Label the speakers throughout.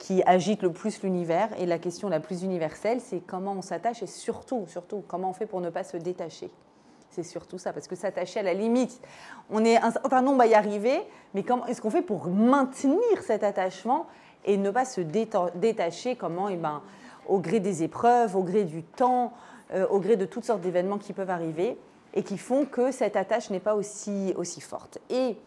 Speaker 1: qui agite le plus l'univers. Et la question la plus universelle, c'est comment on s'attache et surtout, comment on fait pour ne pas se détacher. C'est surtout ça, parce que s'attacher à la limite, on est un certain nombre à y arriver, mais comment est-ce qu'on fait pour maintenir cet attachement et ne pas se détacher, comment, au gré des épreuves, au gré du temps, au gré de toutes sortes d'événements qui peuvent arriver et qui font que cette attache n'est pas aussi forte. Et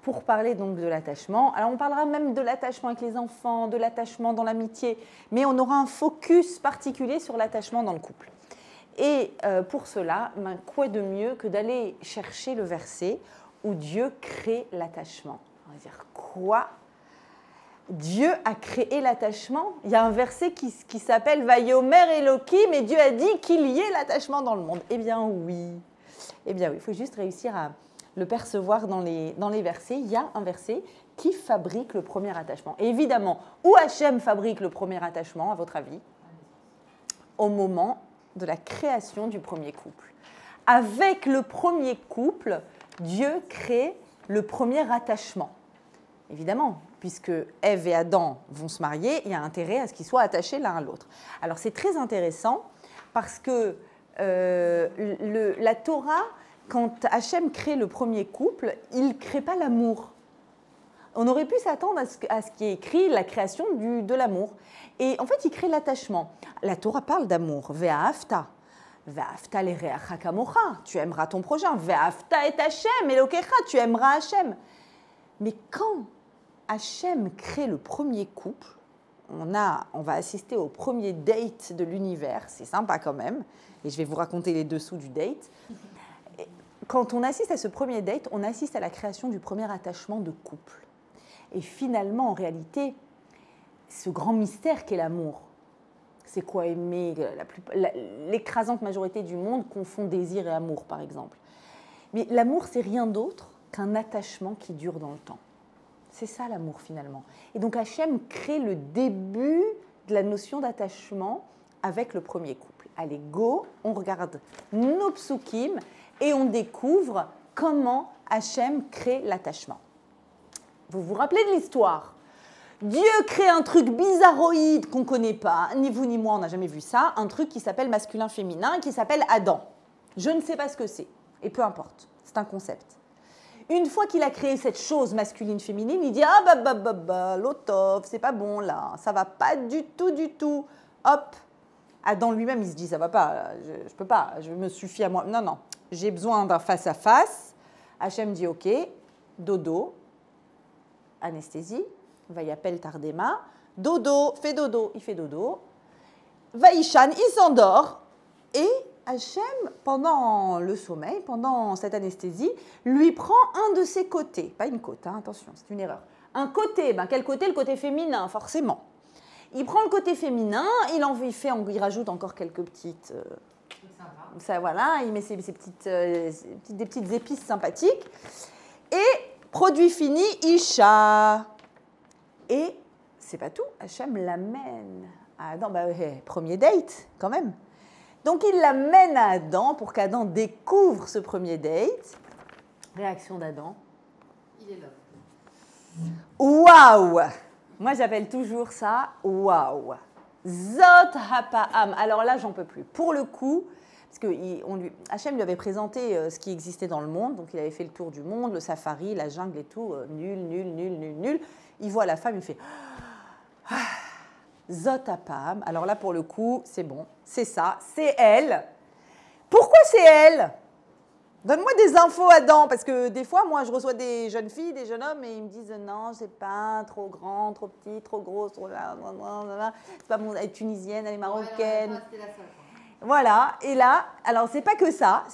Speaker 1: pour parler donc de l'attachement, alors on parlera même de l'attachement avec les enfants, de l'attachement dans l'amitié, mais on aura un focus particulier sur l'attachement dans le couple. Et pour cela, quoi de mieux que d'aller chercher le verset où Dieu crée l'attachement. On va dire quoi ? Dieu a créé l'attachement. Il y a un verset qui s'appelle « Vayomer Elohim » et Dieu a dit qu'il y ait l'attachement dans le monde. Eh bien oui, il faut juste réussir à le percevoir dans les versets. Il y a un verset qui fabrique le premier attachement. Et évidemment, où Hachem fabrique le premier attachement, à votre avis ? Au moment de la création du premier couple. Avec le premier couple, Dieu crée le premier attachement. Évidemment, puisque Ève et Adam vont se marier, il y a intérêt à ce qu'ils soient attachés l'un à l'autre. Alors c'est très intéressant parce que la Torah, quand Hachem crée le premier couple, il ne crée pas l'amour. On aurait pu s'attendre à ce qui est écrit, la création de l'amour. Et en fait, il crée l'attachement. La Torah parle d'amour. Ve'ahavta. Ve'ahavta l'ereacha kamocha. Tu aimeras ton prochain. Ve'ahavta et Hachem, Elokecha. Tu aimeras Hachem. Mais quand Hachem crée le premier couple, on va assister au premier date de l'univers. C'est sympa quand même. Et je vais vous raconter les dessous du date. Quand on assiste à ce premier date, on assiste à la création du premier attachement de couple. Et finalement, en réalité, ce grand mystère qu'est l'amour, c'est quoi aimer ? L'écrasante majorité du monde confond désir et amour, par exemple. Mais l'amour, c'est rien d'autre qu'un attachement qui dure dans le temps. C'est ça l'amour, finalement. Et donc Hachem crée le début de la notion d'attachement avec le premier couple. Allez, go, on regarde nos psukim et on découvre comment Hachem crée l'attachement. Vous vous rappelez de l'histoire ? Dieu crée un truc bizarroïde qu'on ne connaît pas, ni vous ni moi, on n'a jamais vu ça, un truc qui s'appelle masculin-féminin, qui s'appelle Adam. Je ne sais pas ce que c'est, et peu importe, c'est un concept. Une fois qu'il a créé cette chose masculine-féminine, il dit « Ah l'otov, c'est pas bon là, ça va pas du tout. » Hop, Adam lui-même, il se dit « Ça va pas, je peux pas, je me suffis à moi. Non, j'ai besoin d'un face-à-face. » Hachem dit « Ok, dodo. » Anesthésie, Vayapel Tardema, dodo, il fait dodo, Vaïchan, il s'endort, et Hachem, pendant le sommeil, pendant cette anesthésie, lui prend un de ses côtés, pas une côte, hein, attention, c'est une erreur, un côté, quel côté ? Le côté féminin, forcément. Il prend le côté féminin, il rajoute encore quelques petites... ça, voilà, il met des petites épices sympathiques, et... Produit fini, Isha. Et c'est pas tout, Hachem l'amène à Adam. Premier date, quand même. Donc il l'amène à Adam pour qu'Adam découvre ce premier date. Réaction d'Adam.
Speaker 2: Il est là.
Speaker 1: Waouh! Moi j'appelle toujours ça waouh. Zot hapa'am. Alors là, j'en peux plus. Pour le coup, parce que Hachem lui avait présenté ce qui existait dans le monde, donc il avait fait le tour du monde, le safari, la jungle et tout, nul. Il voit la femme, il fait Zot hapa'am. Alors là, pour le coup, c'est bon, c'est ça, c'est elle. Pourquoi c'est elle ? Donne-moi des infos, Adam, parce que des fois, moi, je reçois des jeunes filles, des jeunes hommes, et ils me disent non, c'est pas trop grand, trop petit, trop grosse, trop là, c'est pas bon, elle est tunisienne, elle est marocaine. Voilà, et là, alors c'est pas que ça.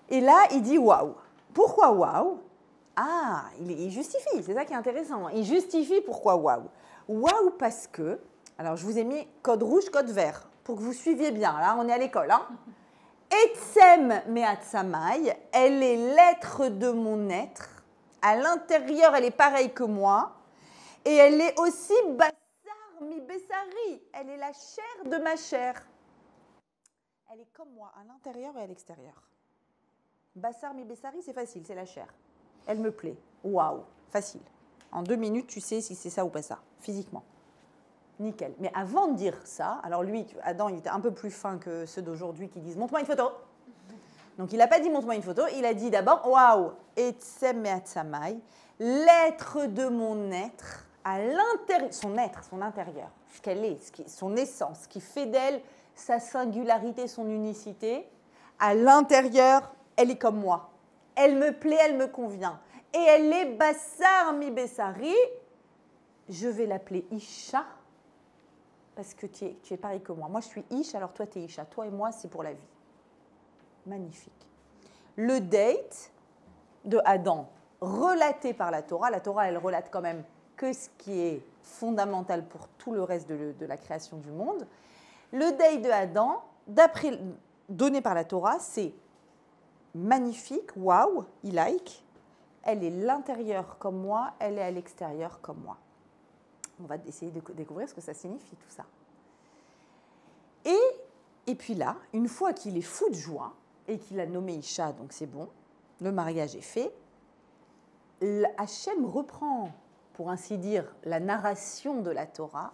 Speaker 1: Et là, il dit waouh. Pourquoi waouh ? Ah, il justifie, c'est ça qui est intéressant. Il justifie pourquoi waouh. Waouh parce que, alors je vous ai mis code rouge, code vert, pour que vous suiviez bien. Là, on est à l'école, hein. Etsem me'atzamai, elle est l'être de mon être. À l'intérieur, elle est pareille que moi. Et elle est aussi basar mi bessari. Elle est la chair de ma chair. Elle est comme moi, à l'intérieur et à l'extérieur. Bassar mi bessari, c'est facile, c'est la chair. Elle me plaît. Waouh, facile. En 2 minutes, tu sais si c'est ça ou pas ça, physiquement. Nickel. Mais avant de dire ça, alors lui, Adam, il était un peu plus fin que ceux d'aujourd'hui qui disent « montre-moi une photo ». Donc il n'a pas dit « montre-moi une photo », il a dit d'abord « waouh, etzem me'atzamai », l'être de mon être, à l'intérieur, son être, son intérieur, ce qu'elle est, son essence, ce qui fait d'elle sa singularité, son unicité, à l'intérieur, elle est comme moi. Elle me plaît, elle me convient. Et elle est bassar mi bessari, je vais l'appeler Isha, parce que tu es pareil que moi. Moi, je suis Ish, alors toi, tu es Isha. Toi et moi, c'est pour la vie. Magnifique. Le date de Adam, relaté par la Torah, elle relate quand même que ce qui est fondamental pour tout le reste de la création du monde. Le date de Adam, donné par la Torah, c'est magnifique, waouh, il like. Elle est l'intérieur comme moi, elle est à l'extérieur comme moi. On va essayer de découvrir ce que ça signifie tout ça. Et puis là, une fois qu'il est fou de joie et qu'il a nommé Isha, donc c'est bon, le mariage est fait, Hachem reprend, pour ainsi dire, la narration de la Torah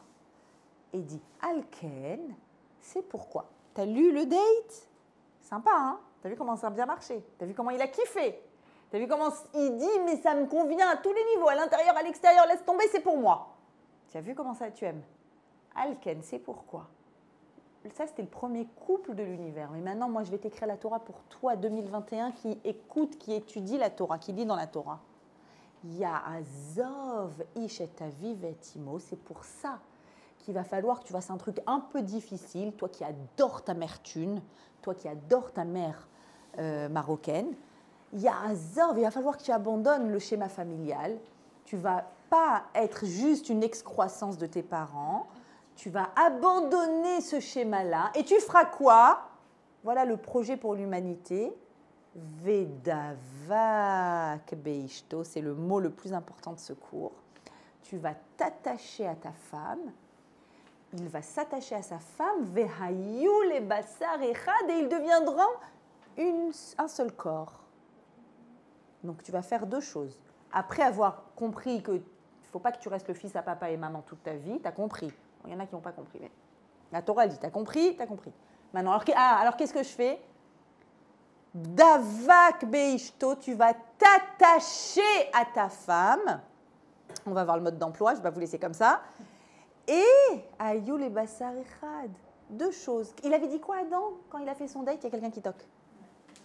Speaker 1: et dit « Alken, c'est pourquoi ». T'as lu le date? Sympa, hein? T'as vu comment ça a bien marché? T'as vu comment il a kiffé? T'as vu comment il dit « mais ça me convient à tous les niveaux, à l'intérieur, à l'extérieur, laisse tomber, c'est pour moi ». Tu as vu comment ça tu aimes? Alken, c'est pourquoi. Ça, c'était le premier couple de l'univers. Mais maintenant, moi, je vais t'écrire la Torah pour toi, 2021, qui écoute, qui étudie la Torah, qui lit dans la Torah. Ya'azov ish et aviv et imo. C'est pour ça qu'il va falloir que tu fasses un truc un peu difficile, toi qui adores ta mère thune, toi qui adores ta mère marocaine. Ya'azov, il va falloir que tu abandonnes le schéma familial. Tu vas pas être juste une excroissance de tes parents. Tu vas abandonner ce schéma-là. Et tu feras quoi? Voilà le projet pour l'humanité. Vedavak beishto, c'est le mot le plus important de ce cours. Tu vas t'attacher à ta femme. Il va s'attacher à sa femme. Vehayu le basar echad, et ils deviendront un seul corps. Donc tu vas faire deux choses. Après avoir compris qu'il ne faut pas que tu restes le fils à papa et maman toute ta vie, tu as compris. Il y en a qui n'ont pas compris. Mais la Torah dit, tu as compris, tu as compris. Maintenant, alors qu'est-ce que je fais? Davak beishto, tu vas t'attacher à ta femme. On va voir le mode d'emploi, je ne vais pas vous laisser comme ça. Et ayou le basar echad. Deux choses. Il avait dit quoi, Adam, quand il a fait son date? Il y a quelqu'un qui toque.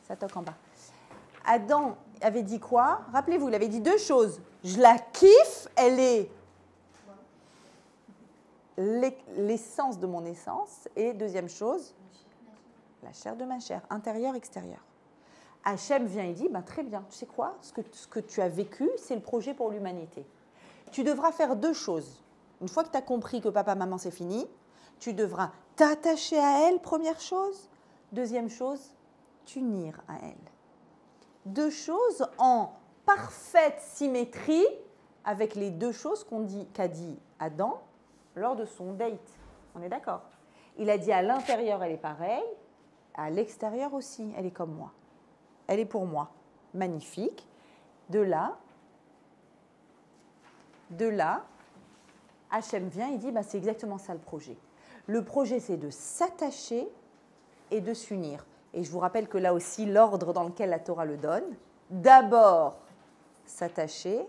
Speaker 1: Ça toque en bas. Adam avait dit quoi? Rappelez-vous, il avait dit deux choses. Je la kiffe, elle est l'essence de mon essence. Et deuxième chose, la chair de ma chair, intérieur, extérieur. Hachem vient et dit, ben, très bien, tu sais quoi? Ce que tu as vécu, c'est le projet pour l'humanité. Tu devras faire deux choses. Une fois que tu as compris que papa, maman, c'est fini, tu devras t'attacher à elle, première chose. Deuxième chose, t'unir à elle. Deux choses en parfaite symétrie avec les deux choses qu'a dit Adam lors de son date. On est d'accord? Il a dit à l'intérieur, elle est pareille, à l'extérieur aussi, elle est comme moi. Elle est pour moi. Magnifique. De là, Hachem vient et dit, bah, c'est exactement ça le projet. Le projet, c'est de s'attacher et de s'unir. Et je vous rappelle que là aussi, l'ordre dans lequel la Torah le donne, d'abord s'attacher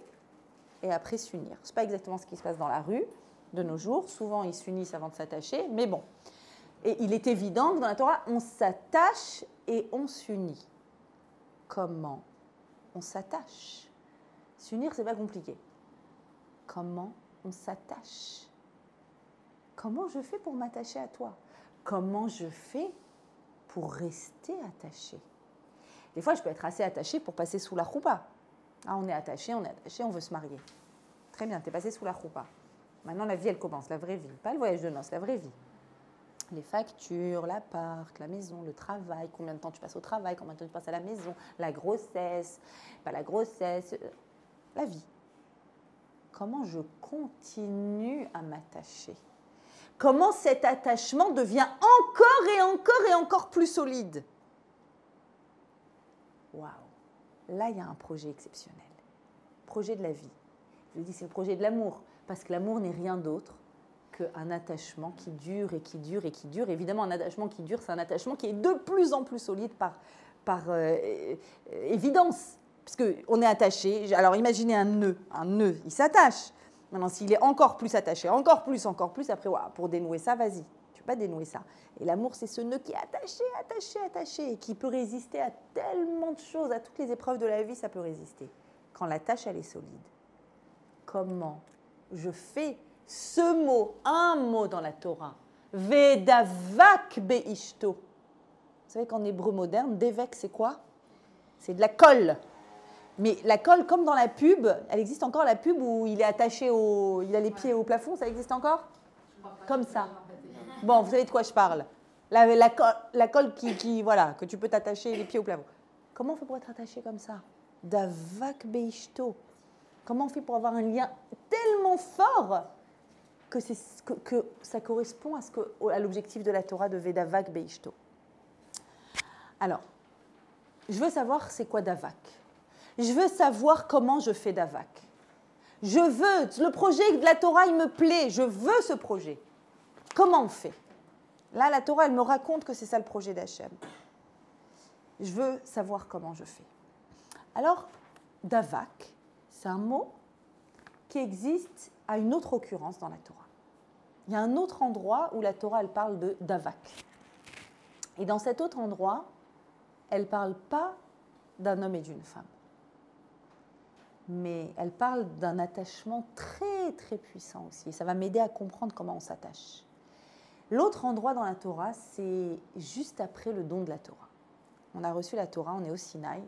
Speaker 1: et après s'unir. Ce n'est pas exactement ce qui se passe dans la rue de nos jours. Souvent, ils s'unissent avant de s'attacher, mais bon. Et il est évident que dans la Torah, on s'attache et on s'unit. Comment on s'attache? S'unir, ce n'est pas compliqué. Comment on s'attache? Comment je fais pour m'attacher à toi? Comment je fais pour rester attaché? Des fois, je peux être assez attachée pour passer sous la choupa. Ah, on est attaché, on veut se marier. Très bien, tu es passé sous la choupa. Maintenant, la vie, elle commence, la vraie vie. Pas le voyage de noces, la vraie vie. Les factures, l'appart, la maison, le travail, combien de temps tu passes au travail, combien de temps tu passes à la maison, la grossesse, pas la grossesse, la vie. Comment je continue à m'attacher? Comment cet attachement devient encore et encore et encore plus solide? Waouh! Là, il y a un projet exceptionnel. Projet de la vie. Je dis, c'est le projet de l'amour, parce que l'amour n'est rien d'autre qu'un attachement qui dure et qui dure et qui dure, évidemment un attachement qui dure, c'est un attachement qui est de plus en plus solide par évidence, puisqu'on est attaché. Alors imaginez un nœud, il s'attache. Maintenant, s'il est encore plus attaché, encore plus, après, wow, pour dénouer ça, vas-y, tu peux pas dénouer ça. Et l'amour, c'est ce nœud qui est attaché, attaché, attaché, et qui peut résister à tellement de choses, à toutes les épreuves de la vie, ça peut résister. Quand la tâche, elle est solide. Comment je fais ce mot, un mot dans la Torah, Vedavak beishto. Vous savez qu'en hébreu moderne, devek, c'est quoi? C'est de la colle. Mais la colle, comme dans la pub, elle existe encore la pub où il est attaché il a les pieds au plafond, ça existe encore? Comme ça. Bon, vous savez de quoi je parle. La colle voilà, que tu peux t'attacher les pieds au plafond. Comment on fait pour être attaché comme ça? Davak beishto. Comment on fait pour avoir un lien tellement fort que ça correspond à l'objectif de la Torah de Vedavak beishto? Alors, je veux savoir c'est quoi Davak. Je veux savoir comment je fais Davak. Le projet de la Torah, il me plaît, je veux ce projet. Comment on fait? Là, la Torah, elle me raconte que c'est ça le projet d'Hachem. Je veux savoir comment je fais. Alors, Davak, c'est un mot qui existe à une autre occurrence dans la Torah. Il y a un autre endroit où la Torah, elle parle de Davak. Et dans cet autre endroit, elle ne parle pas d'un homme et d'une femme. Mais elle parle d'un attachement très, très puissant aussi. Et ça va m'aider à comprendre comment on s'attache. L'autre endroit dans la Torah, c'est juste après le don de la Torah. On a reçu la Torah, on est au Sinaï.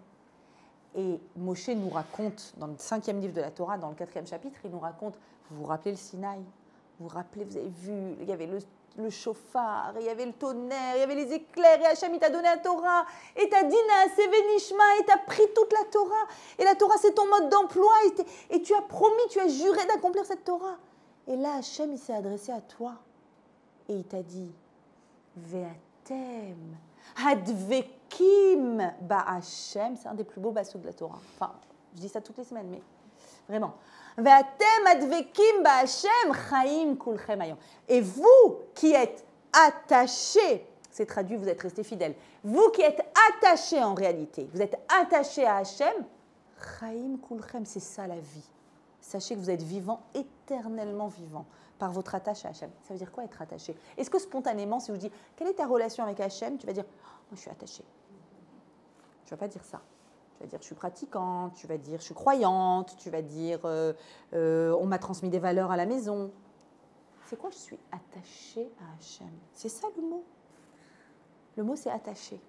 Speaker 1: Et Moshe nous raconte, dans le 5e livre de la Torah, dans le 4e chapitre, il nous raconte, vous vous rappelez le Sinaï? Vous vous rappelez, vous avez vu, il y avait le chauffard, il y avait le tonnerre, il y avait les éclairs, et Hachem, il t'a donné la Torah, et t'as dit Naaseh Venishma, et t'as pris toute la Torah, et la Torah, c'est ton mode d'emploi, et tu as promis, tu as juré d'accomplir cette Torah. Et là, Hachem, il s'est adressé à toi, et il t'a dit, Ve'atem, Hadvekim Ba'Hachem, c'est un des plus beaux bassos de la Torah. Enfin, je dis ça toutes les semaines, mais vraiment. Ve'atem Hadvekim Ba'Hachem, Chaim Kulchem Hayom. Et vous qui êtes attachés, c'est traduit, vous êtes restés fidèles, vous qui êtes attachés en réalité, vous êtes attachés à Hachem, Chaim Kulchem, c'est ça la vie. Sachez que vous êtes vivants, éternellement vivants, par votre attache à Hachem. Ça veut dire quoi être attaché? Est-ce que spontanément, si je vous dis, quelle est ta relation avec Hachem, tu vas dire, oh, je suis attachée. Tu ne vas pas dire ça. Tu vas dire, je suis pratiquante, tu vas dire, je suis croyante, tu vas dire, on m'a transmis des valeurs à la maison. C'est quoi, je suis attachée à Hachem? C'est ça le mot. Le mot, c'est attaché.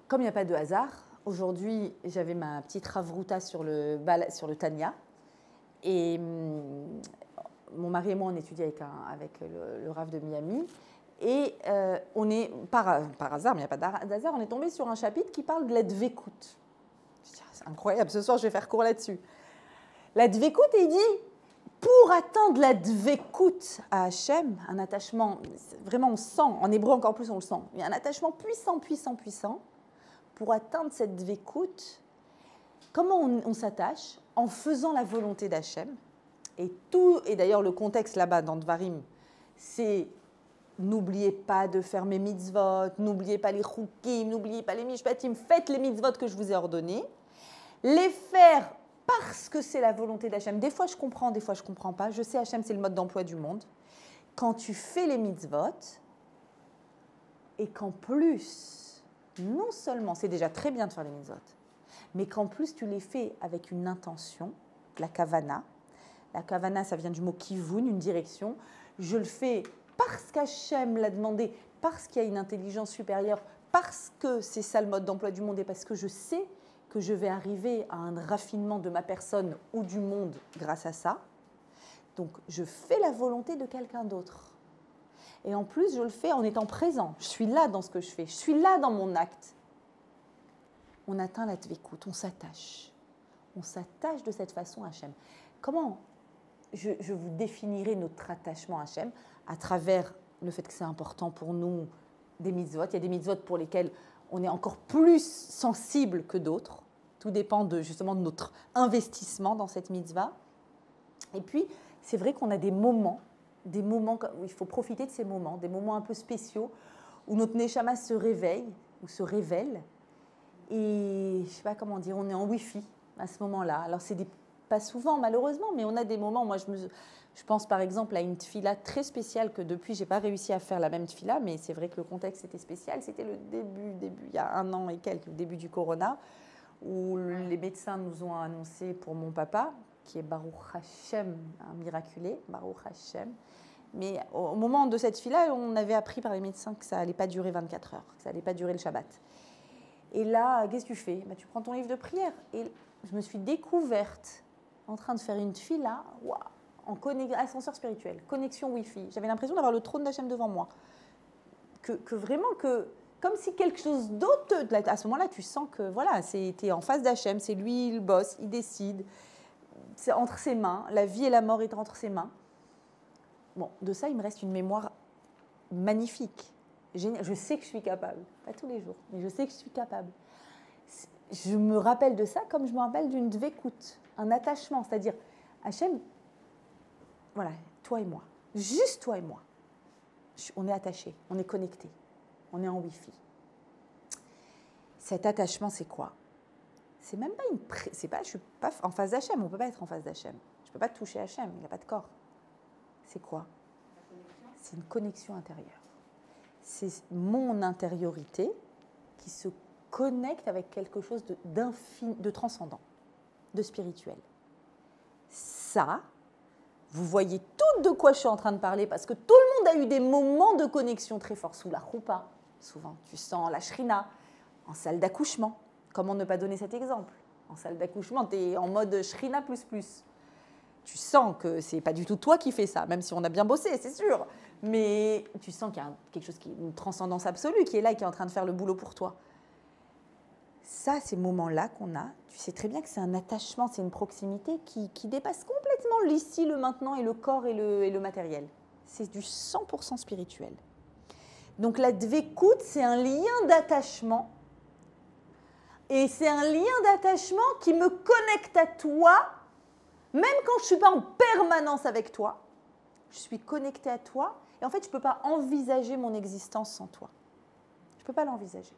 Speaker 1: Comme il n'y a pas de hasard, aujourd'hui, j'avais ma petite ravruta sur le Tanya. Et mon mari et moi, on étudie avec le Rav de Miami. Et on est, par hasard, mais il n'y a pas d'hasard, on est tombé sur un chapitre qui parle de la dvekout. C'est incroyable, ce soir, je vais faire court là-dessus. La dvekout, il dit, pour atteindre la dvekout à Hachem, un attachement, vraiment on sent, en hébreu encore plus on le sent, il y a un attachement puissant, puissant, puissant. Pour atteindre cette dvekout, comment on s'attache? En faisant la volonté d'Hachem. Et d'ailleurs le contexte là-bas dans Dvarim, c'est n'oubliez pas de faire mes mitzvot, n'oubliez pas les chukim, n'oubliez pas les mishpatim, faites les mitzvot que je vous ai ordonnés. Les faire parce que c'est la volonté d'Hachem. Des fois je comprends, des fois je ne comprends pas. Je sais Hachem c'est le mode d'emploi du monde. Quand tu fais les mitzvot et qu'en plus, non seulement c'est déjà très bien de faire les mitzvot, mais qu'en plus tu les fais avec une intention, la kavana. La kavana, ça vient du mot kivun, une direction. Je le fais parce qu'Hachem l'a demandé, parce qu'il y a une intelligence supérieure, parce que c'est ça le mode d'emploi du monde et parce que je sais que je vais arriver à un raffinement de ma personne ou du monde grâce à ça. Donc, je fais la volonté de quelqu'un d'autre. Et en plus, je le fais en étant présent. Je suis là dans ce que je fais. Je suis là dans mon acte. On atteint la dvekout, on s'attache. On s'attache de cette façon à Hachem. Comment je vous définirai notre attachement à Hachem à travers le fait que c'est important pour nous des mitzvot. Il y a des mitzvot pour lesquels on est encore plus sensible que d'autres. Tout dépend justement de notre investissement dans cette mitzvah. Et puis, c'est vrai qu'on a des moments où il faut profiter de ces moments, des moments un peu spéciaux, où notre Neshama se réveille, ou se révèle, et je ne sais pas comment dire, on est en Wi-Fi à ce moment-là. Alors, pas souvent, malheureusement, mais on a des moments, moi je pense par exemple à une tfila très spéciale que depuis, je n'ai pas réussi à faire la même tfila, mais c'est vrai que le contexte était spécial. C'était le début, il y a 1 an et quelques, le début du corona, où les médecins nous ont annoncé pour mon papa, qui est Baruch Hashem, un miraculé, Baruch Hashem. Mais au moment de cette tfila, on avait appris par les médecins que ça n'allait pas durer 24 heures, que ça n'allait pas durer le Shabbat. Et là, qu'est-ce que tu fais? Tu prends ton livre de prière. Et je me suis découverte en train de faire une tfila, en ascenseur spirituel, connexion Wi-Fi. J'avais l'impression d'avoir le trône d'Hachem devant moi. Comme si quelque chose d'autre, à ce moment-là, tu sens que voilà, tu es en face d'Hachem, c'est lui le boss, il décide, c'est entre ses mains, la vie et la mort est entre ses mains. Bon, de ça, il me reste une mémoire magnifique. Génial. Je sais que je suis capable, pas tous les jours, mais je sais que je suis capable. Je me rappelle de ça comme je me rappelle d'une dvékout, un attachement, c'est-à-dire, Hachem, voilà, toi et moi, juste toi et moi, on est attachés, on est connectés, on est en Wi-Fi. Cet attachement, c'est quoi? C'est même pas je suis pas en face d'Hachem, on ne peut pas être en face d'Hachem. Je ne peux pas toucher Hachem, il n'a pas de corps. C'est quoi? C'est une connexion intérieure. C'est mon intériorité qui se connecte avec quelque chose de transcendant, de spirituel. Ça, vous voyez tout de quoi je suis en train de parler, parce que tout le monde a eu des moments de connexion très forts sous la choupa. Souvent, tu sens la shrina, en salle d'accouchement. Comment ne pas donner cet exemple? En salle d'accouchement, tu es en mode shrina plus plus. Tu sens que c'est pas du tout toi qui fais ça, même si on a bien bossé, c'est sûr. Mais tu sens qu'il y a quelque chose, une transcendance absolue qui est là et qui est en train de faire le boulot pour toi. Ça, ces moments-là qu'on a, tu sais très bien que c'est un attachement, c'est une proximité qui dépasse complètement l'ici, le maintenant et le corps et le matériel. C'est du 100% spirituel. Donc la dvékout, c'est un lien d'attachement. Et c'est un lien d'attachement qui me connecte à toi, même quand je ne suis pas en permanence avec toi. Je suis connectée à toi. Et en fait, je ne peux pas envisager mon existence sans toi. Je ne peux pas l'envisager.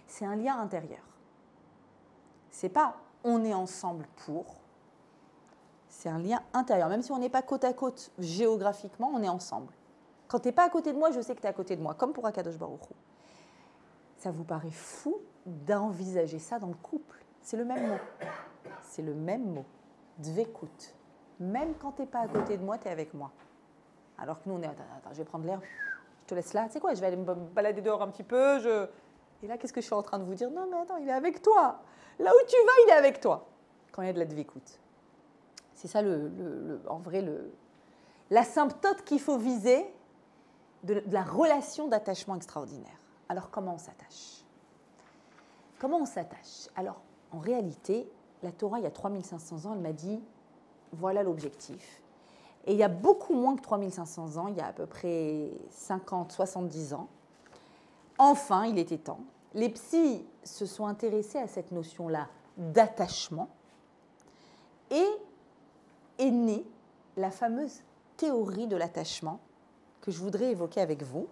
Speaker 1: C'est un lien intérieur. C'est pas on est ensemble pour. C'est un lien intérieur. Même si on n'est pas côte à côte géographiquement, on est ensemble. Quand tu n'es pas à côté de moi, je sais que tu es à côté de moi, comme pour Akadosh Baruch Hu. Ça vous paraît fou d'envisager ça dans le couple? C'est le même mot. C'est le même mot. Dvékout. Même quand tu n'es pas à côté de moi, tu es avec moi. Alors que nous, on est... Attends, je vais prendre l'air. Je te laisse là. Tu sais quoi, je vais aller me balader dehors un petit peu. Et là, qu'est-ce que je suis en train de vous dire? Non, mais attends, il est avec toi. Là où tu vas, il est avec toi. Quand il y a de la dvékout. C'est ça, en vrai, l'asymptote qu'il faut viser de la relation d'attachement extraordinaire. Alors, comment on s'attache? Comment on s'attache? Alors, en réalité, la Torah, il y a 3500 ans, elle m'a dit, voilà l'objectif. Et il y a beaucoup moins que 3500 ans, il y a à peu près 50, 70 ans. Enfin, il était temps. Les psys se sont intéressés à cette notion-là d'attachement et est née la fameuse théorie de l'attachement que je voudrais évoquer avec vous,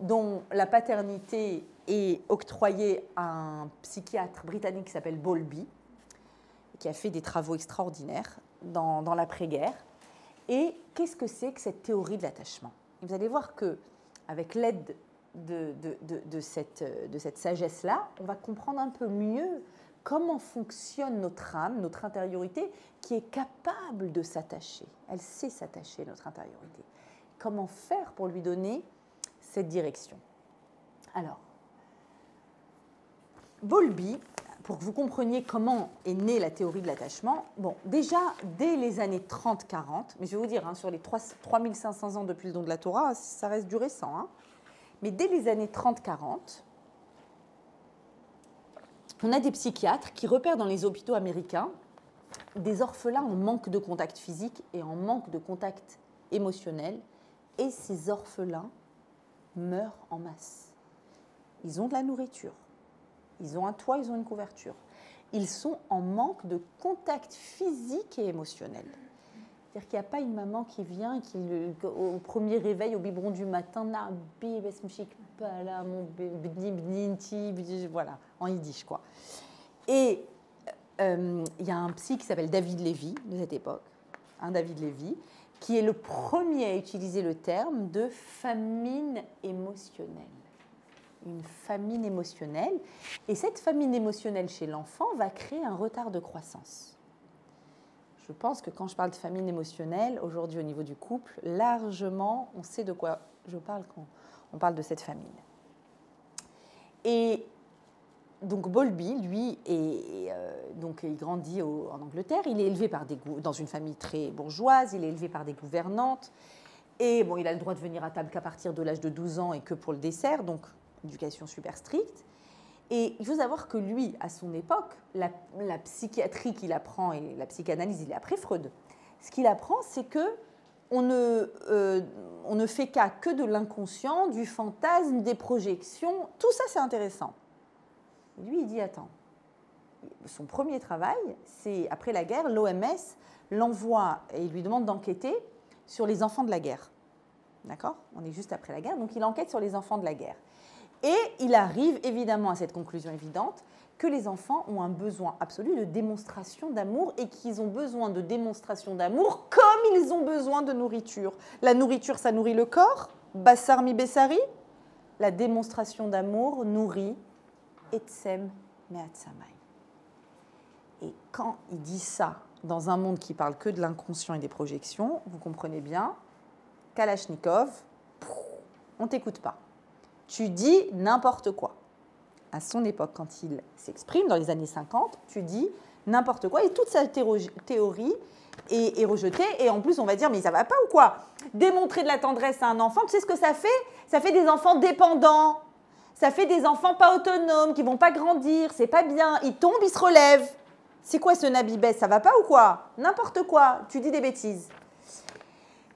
Speaker 1: dont la paternité est octroyée à un psychiatre britannique qui s'appelle Bowlby, qui a fait des travaux extraordinaires dans l'après-guerre. Et qu'est-ce que c'est que cette théorie de l'attachement? Vous allez voir qu'avec l'aide de cette sagesse-là, on va comprendre un peu mieux comment fonctionne notre âme, notre intériorité, qui est capable de s'attacher. Elle sait s'attacher, notre intériorité. Comment faire pour lui donner cette direction? Alors, Bowlby, pour que vous compreniez comment est née la théorie de l'attachement, bon, déjà, dès les années 30-40, mais je vais vous dire, sur les 3500 ans depuis le don de la Torah, ça reste du récent, mais dès les années 30-40, on a des psychiatres qui repèrent dans les hôpitaux américains des orphelins en manque de contact physique et en manque de contact émotionnel, et ces orphelins meurent en masse. Ils ont de la nourriture, ils ont un toit, ils ont une couverture. Ils sont en manque de contact physique et émotionnel. C'est-à-dire qu'il n'y a pas une maman qui vient et qui, au premier réveil, au biberon du matin, voilà, en yiddish, quoi. Et il y a un psy qui s'appelle David Lévy, de cette époque, David Lévy, qui est le premier à utiliser le terme de famine émotionnelle. Une famine émotionnelle. Et cette famine émotionnelle chez l'enfant va créer un retard de croissance. Je pense que quand je parle de famine émotionnelle, aujourd'hui au niveau du couple, largement, on sait de quoi je parle quand on parle de cette famine. Et donc Bowlby, lui, donc il grandit en Angleterre. Il est élevé dans une famille très bourgeoise, il est élevé par des gouvernantes. Et bon, il a le droit de venir à table qu'à partir de l'âge de 12 ans et que pour le dessert, donc éducation super stricte. Et il faut savoir que lui, à son époque, la psychiatrie qu'il apprend et la psychanalyse, il est après Freud. Ce qu'il apprend, c'est qu'on ne fait cas que de l'inconscient, du fantasme, des projections. Tout ça, c'est intéressant. Lui, il dit, attends, son premier travail, c'est après la guerre, l'OMS l'envoie et il lui demande d'enquêter sur les enfants de la guerre. D'accord ? On est juste après la guerre, donc il enquête sur les enfants de la guerre. Et il arrive évidemment à cette conclusion évidente que les enfants ont un besoin absolu de démonstration d'amour et qu'ils ont besoin de démonstration d'amour comme ils ont besoin de nourriture. La nourriture, ça nourrit le corps, Bassar mi Bessari. La démonstration d'amour nourrit Etsem Meatsamai. Et quand il dit ça dans un monde qui parle que de l'inconscient et des projections, vous comprenez bien, Kalachnikov, on ne t'écoute pas. Tu dis n'importe quoi. À son époque, quand il s'exprime, dans les années 50, tu dis n'importe quoi et toute sa théorie est rejetée. Et en plus, on va dire, mais ça va pas ou quoi ? Démontrer de la tendresse à un enfant, tu sais ce que ça fait ? Ça fait des enfants dépendants. Ça fait des enfants pas autonomes, qui vont pas grandir. C'est pas bien. Ils tombent, ils se relèvent. C'est quoi ce Nabibès ? Ça va pas ou quoi ? N'importe quoi. Tu dis des bêtises.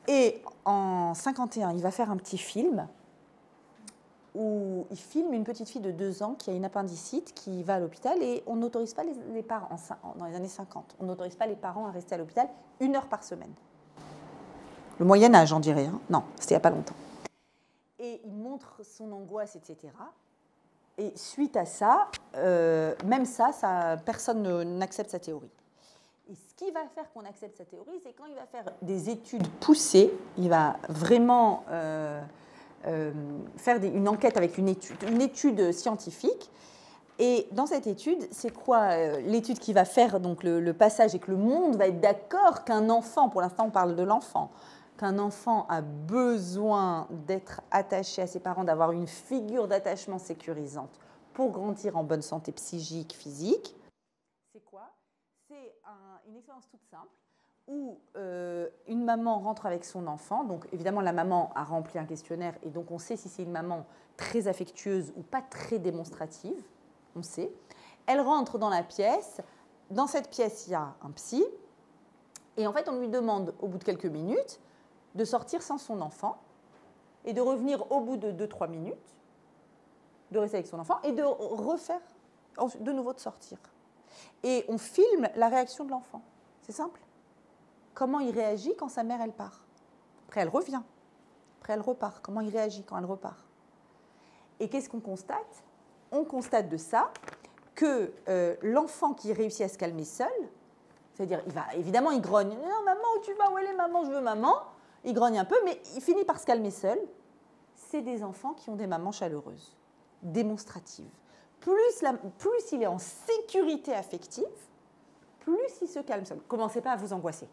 Speaker 1: Et en 51, il va faire un petit film où il filme une petite fille de 2 ans qui a une appendicite, qui va à l'hôpital et on n'autorise pas les parents, dans les années 50, on n'autorise pas les parents à rester à l'hôpital 1 heure par semaine. Le Moyen-Âge, on dirait. Hein. Non, c'était il n'y a pas longtemps. Et il montre son angoisse, etc. Et suite à ça, même ça personne n'accepte sa théorie. Et ce qui va faire qu'on accepte sa théorie, c'est quand il va faire des études poussées, il va vraiment faire une enquête avec une étude scientifique. Et dans cette étude, c'est quoi l'étude qui va faire donc le passage et que le monde va être d'accord qu'un enfant, pour l'instant on parle de l'enfant, qu'un enfant a besoin d'être attaché à ses parents, d'avoir une figure d'attachement sécurisante pour grandir en bonne santé psychique, physique. C'est quoi ? C'est une expérience toute simple où une maman rentre avec son enfant. Donc évidemment, la maman a rempli un questionnaire et donc on sait si c'est une maman très affectueuse ou pas très démonstrative. On sait. Elle rentre dans la pièce. Dans cette pièce, il y a un psy. Et en fait, on lui demande au bout de quelques minutes de sortir sans son enfant et de revenir au bout de 2-3 minutes, de rester avec son enfant et de refaire de nouveau de sortir. Et on filme la réaction de l'enfant. C'est simple. Comment il réagit quand sa mère, elle part. Après, elle revient. Après, elle repart. Comment il réagit quand elle repart. Et qu'est-ce qu'on constate ? On constate de ça que l'enfant qui réussit à se calmer seul, c'est-à-dire, évidemment, il grogne. « Non, maman, où tu vas ? Où elle est, maman ? Je veux maman ». Il grogne un peu, mais il finit par se calmer seul. C'est des enfants qui ont des mamans chaleureuses, démonstratives. Plus il est en sécurité affective, plus il se calme seul. Commencez pas à vous angoisser.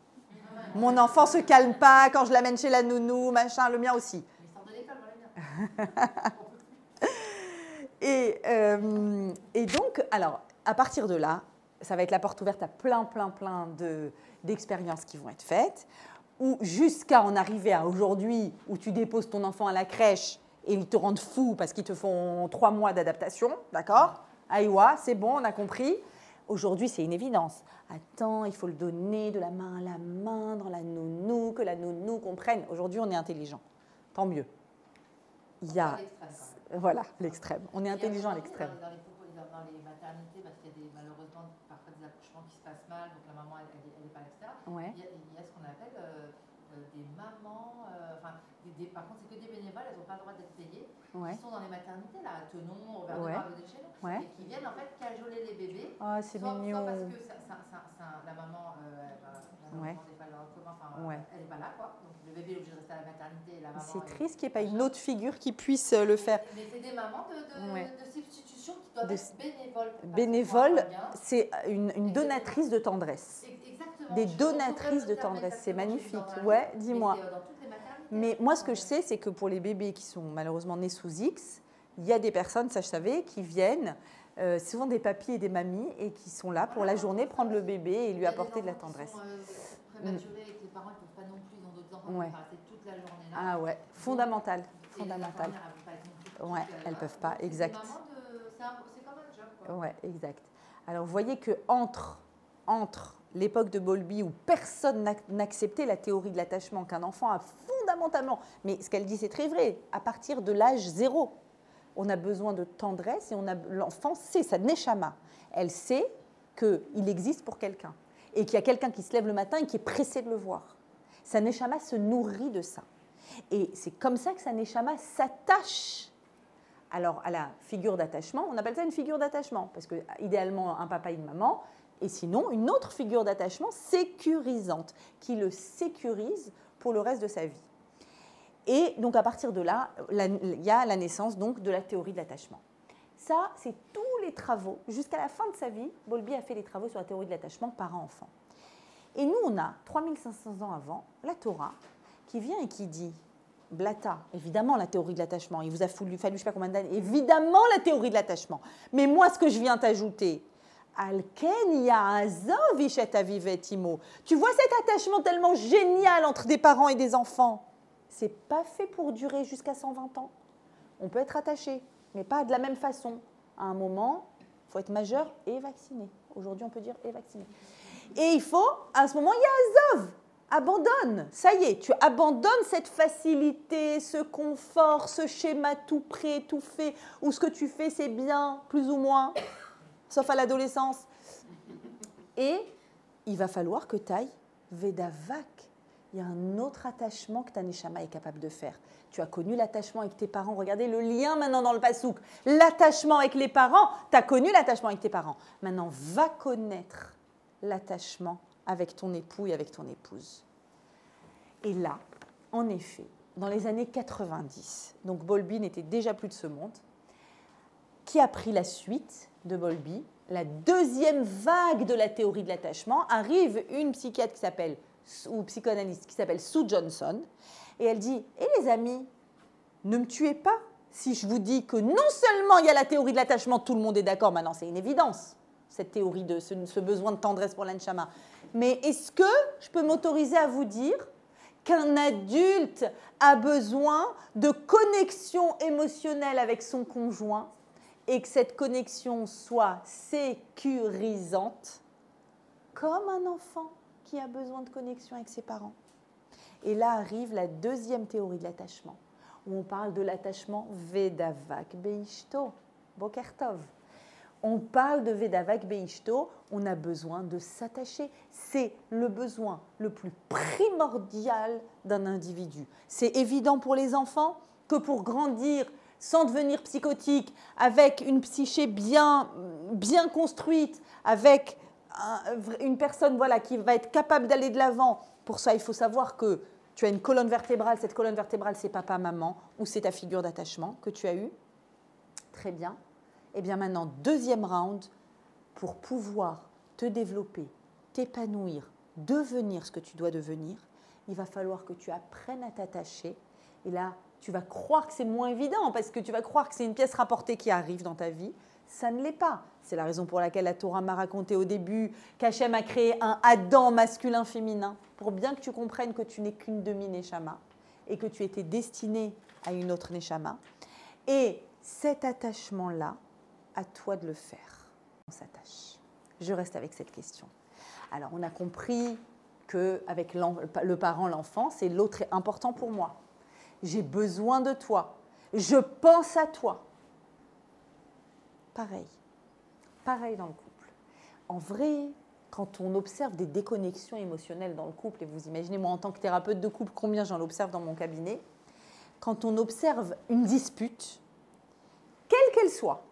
Speaker 1: Mon enfant ne se calme pas quand je l'amène chez la nounou, machin, le mien aussi.
Speaker 2: Il sort de l'école, voilà bien.
Speaker 1: Et donc, alors, à partir de là, ça va être la porte ouverte à plein d'expériences qui vont être faites, ou jusqu'à en arriver à aujourd'hui, où tu déposes ton enfant à la crèche et ils te rendent fou parce qu'ils te font 3 mois d'adaptation, d'accord ? Aïwa, c'est bon, on a compris. Aujourd'hui, c'est une évidence. Attends, il faut le donner de la main à la main, dans la nounou, que la nounou comprenne. Aujourd'hui, on est intelligent. Tant mieux. Il y a... Voilà, l'extrême. On est intelligent à l'extrême.
Speaker 2: Dans les maternités, parce qu'il y a malheureusement parfois des accouchements qui se passent mal, donc la maman, elle est pas là, etc.
Speaker 1: Ouais.
Speaker 2: Il y a ce qu'on appelle des mamans, par contre, c'est que des bénévoles, elles n'ont pas le droit d'être payées,
Speaker 1: Ouais.
Speaker 2: qui sont dans les maternités, là, à Tenon, Robert
Speaker 1: Ouais.
Speaker 2: de Deschenaux,
Speaker 1: Ouais.
Speaker 2: et qui viennent en fait cajoler les bébés.
Speaker 1: Ah, c'est
Speaker 2: soit
Speaker 1: mignon.
Speaker 2: parce que la maman,
Speaker 1: Ouais.
Speaker 2: des pas en commun,
Speaker 1: Ouais.
Speaker 2: elle n'est pas là, quoi. Donc le bébé est obligé de rester à la maternité et la maman.
Speaker 1: C'est triste qu'il n'y ait pas une autre figure qui puisse le faire.
Speaker 2: Mais c'est des mamans
Speaker 1: Ouais.
Speaker 2: de substitution qui doivent être bénévoles.
Speaker 1: Bénévole, c'est une donatrice de tendresse.
Speaker 2: Exactement.
Speaker 1: Des donatrices de tendresse, c'est magnifique. Ouais, dis-moi. Mais moi, ce que je sais, c'est que pour les bébés qui sont malheureusement nés sous X, il y a des personnes, ça je savais, qui viennent, souvent des papis et des mamies, et qui sont là pour la journée prendre le bébé et lui apporter de la tendresse.
Speaker 2: Prématurés et que les parents ne peuvent pas non plus, ils ont d'autres enfants,
Speaker 1: Ouais.
Speaker 2: ils peuvent rester toute la journée là.
Speaker 1: Ah ouais, fondamental.
Speaker 2: Et
Speaker 1: Fondamental.
Speaker 2: les infirmières, elles peuvent pas être non plus
Speaker 1: Ouais,
Speaker 2: toutes,
Speaker 1: elles
Speaker 2: là.
Speaker 1: peuvent pas,
Speaker 2: Donc,
Speaker 1: exact.
Speaker 2: c'est comme un job, quoi.
Speaker 1: Ouais, exact. Alors, vous voyez que entre l'époque de Bowlby où personne n'acceptait la théorie de l'attachement, qu'un enfant a fondamentalement, mais ce qu'elle dit c'est très vrai, à partir de l'âge 0, on a besoin de tendresse et l'enfant sait, sa neshama, elle sait qu'il existe pour quelqu'un et qu'il y a quelqu'un qui se lève le matin et qui est pressé de le voir. Sa neshama se nourrit de ça. Et c'est comme ça que sa neshama s'attache. Alors, à la figure d'attachement, on appelle ça une figure d'attachement, parce que idéalement, un papa et une maman, et sinon, une autre figure d'attachement sécurisante, qui le sécurise pour le reste de sa vie. Et donc, à partir de là, il y a la naissance donc, de la théorie de l'attachement. Ça, c'est tous les travaux. Jusqu'à la fin de sa vie, Bowlby a fait les travaux sur la théorie de l'attachement parent-enfant. Et nous, on a, 3500 ans avant, la Torah, qui vient et qui dit... Blata, évidemment la théorie de l'attachement. Il vous a fallu je ne sais pas combien d'années. Évidemment la théorie de l'attachement. Mais moi, ce que je viens t'ajouter, Alken Yaazov Ishet Avivet Imo. Tu vois cet attachement tellement génial entre des parents et des enfants. C'est pas fait pour durer jusqu'à 120 ans. On peut être attaché, mais pas de la même façon. À un moment, il faut être majeur et vacciné. Aujourd'hui, on peut dire et vacciné. Et il faut, à ce moment, Yaazov. Abandonne, ça y est, tu abandonnes cette facilité, ce confort, ce schéma tout prêt, tout fait, où ce que tu fais c'est bien, plus ou moins, sauf à l'adolescence. Et il va falloir que tu ailles Vedavak. Il y a un autre attachement que ta neshama est capable de faire. Tu as connu l'attachement avec tes parents, regardez le lien maintenant dans le pasouk. L'attachement avec les parents, tu as connu l'attachement avec tes parents. Maintenant, va connaître l'attachement avec ton époux et avec ton épouse. Et là, en effet, dans les années 90, donc Bowlby n'était déjà plus de ce monde, qui a pris la suite de Bowlby, la deuxième vague de la théorie de l'attachement, arrive une psychiatre qui s'appelle, ou psychanalyste qui s'appelle Sue Johnson, et elle dit « Eh les amis, ne me tuez pas si je vous dis que non seulement il y a la théorie de l'attachement, tout le monde est d'accord, maintenant c'est une évidence, cette théorie de ce besoin de tendresse pour l'anshama. Mais est-ce que je peux m'autoriser à vous dire qu'un adulte a besoin de connexion émotionnelle avec son conjoint et que cette connexion soit sécurisante comme un enfant qui a besoin de connexion avec ses parents? Et là arrive la deuxième théorie de l'attachement, où on parle de l'attachement Vedavak Beishto, Boker Tov. On parle de Vedavak Beishto, on a besoin de s'attacher. C'est le besoin le plus primordial d'un individu. C'est évident pour les enfants que pour grandir sans devenir psychotique, avec une psyché bien construite, avec une personne qui va être capable d'aller de l'avant. Pour ça, il faut savoir que tu as une colonne vertébrale. Cette colonne vertébrale, c'est papa, maman, ou c'est ta figure d'attachement que tu as eue. Très bien. Et bien maintenant, deuxième round, pour pouvoir te développer, t'épanouir, devenir ce que tu dois devenir, il va falloir que tu apprennes à t'attacher. Et là, tu vas croire que c'est moins évident parce que tu vas croire que c'est une pièce rapportée qui arrive dans ta vie. Ça ne l'est pas. C'est la raison pour laquelle la Torah m'a raconté au début qu'Hachem a créé un Adam masculin-féminin pour bien que tu comprennes que tu n'es qu'une demi-neshama et que tu étais destiné à une autre neshama. Et cet attachement-là, à toi de le faire. On s'attache. Je reste avec cette question. Alors, on a compris qu'avec le parent, l'enfant, c'est l'autre est important pour moi. J'ai besoin de toi. Je pense à toi. Pareil dans le couple. en vrai, quand on observe des déconnexions émotionnelles dans le couple, et vous imaginez, moi en tant que thérapeute de couple, combien j'en observe dans mon cabinet, quand on observe une dispute, quelle qu'elle soit,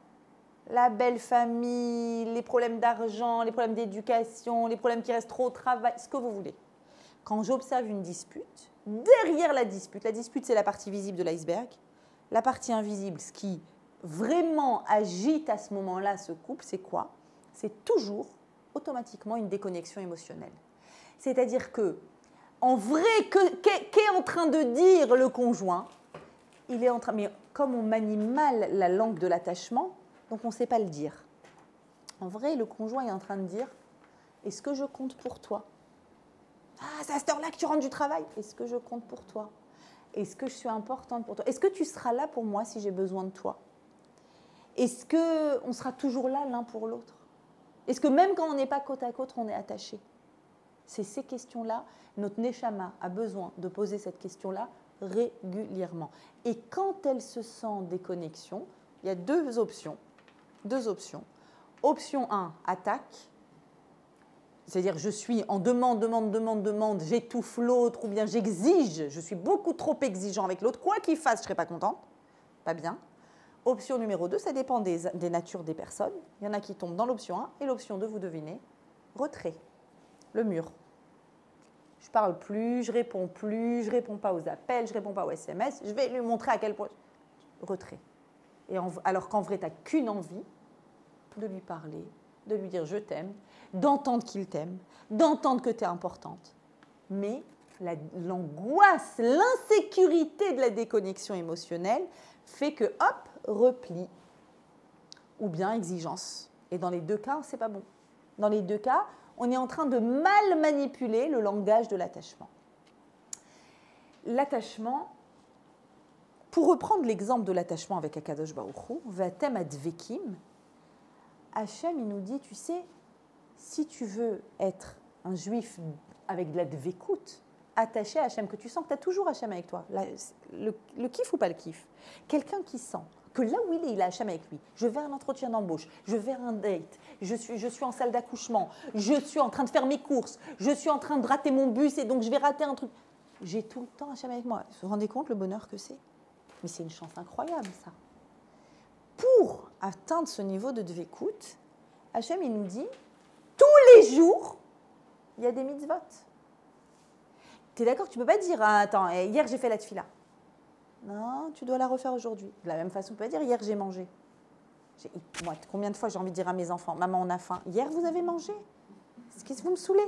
Speaker 1: la belle famille, les problèmes d'argent, les problèmes d'éducation, les problèmes qui restent trop au travail, ce que vous voulez. Quand j'observe une dispute, derrière la dispute c'est la partie visible de l'iceberg, la partie invisible, ce qui vraiment agite à ce moment-là ce couple, c'est quoi? C'est toujours automatiquement une déconnexion émotionnelle. C'est-à-dire que, en vrai, qu'est en train de dire le conjoint? Il est en train, mais comme on manie mal la langue de l'attachement, donc on ne sait pas le dire. En vrai, le conjoint est en train de dire, est-ce que je compte pour toi? Ah, c'est à cette heure-là que tu rentres du travail. Est-ce que je compte pour toi? Est-ce que je suis importante pour toi? Est-ce que tu seras là pour moi si j'ai besoin de toi? Est-ce qu'on sera toujours là l'un pour l'autre? Est-ce que même quand on n'est pas côte à côte, on est attaché? C'est ces questions-là, notre Neshama a besoin de poser cette question-là régulièrement. Et quand elle se sent en déconnexion, il y a deux options. Option 1, attaque. C'est-à-dire, je suis en demande, j'étouffe l'autre, ou bien j'exige, je suis beaucoup trop exigeant avec l'autre. Quoi qu'il fasse, je ne serai pas contente. Pas bien. Option numéro 2, ça dépend des natures des personnes. Il y en a qui tombent dans l'option 1, et l'option 2, vous devinez, retrait, le mur. Je ne parle plus, je réponds pas aux appels, je ne réponds pas aux SMS, je vais lui montrer à quel point. Retrait. Alors qu'en vrai, tu n'as qu'une envie de lui parler, de lui dire je t'aime, d'entendre qu'il t'aime, d'entendre que tu es importante. Mais l'angoisse, l'insécurité de la déconnexion émotionnelle fait que, hop, repli ou bien exigence. Et dans les deux cas, c'est pas bon. Dans les deux cas, on est en train de mal manipuler le langage de l'attachement. L'attachement, pour reprendre l'exemple de l'attachement avec Akadosh Baruch Hu, Vatem advekim, Hachem, il nous dit, tu sais, si tu veux être un juif avec de la dvekout, attaché à Hachem, que tu sens que tu as toujours Hachem avec toi, le kiff ou pas le kiff, quelqu'un qui sent que là où il a Hachem avec lui, je vais à un entretien d'embauche, je vais à un date, je suis en salle d'accouchement, je suis en train de faire mes courses, je suis en train de rater mon bus et donc je vais rater un truc. J'ai tout le temps Hachem avec moi. Vous vous rendez compte le bonheur que c'est? Mais c'est une chance incroyable, ça. Pour atteindre ce niveau de dvekout, Hachem, il nous dit, tous les jours, il y a des mitzvot. Tu es d'accord? Tu ne peux pas dire, ah, attends, hier j'ai fait la tfila. Non, tu dois la refaire aujourd'hui. De la même façon, tu ne peux pas dire, hier j'ai mangé. Moi, combien de fois j'ai envie de dire à mes enfants, maman, on a faim. Hier, vous avez mangé? Qu'est-ce que vous me saoulez?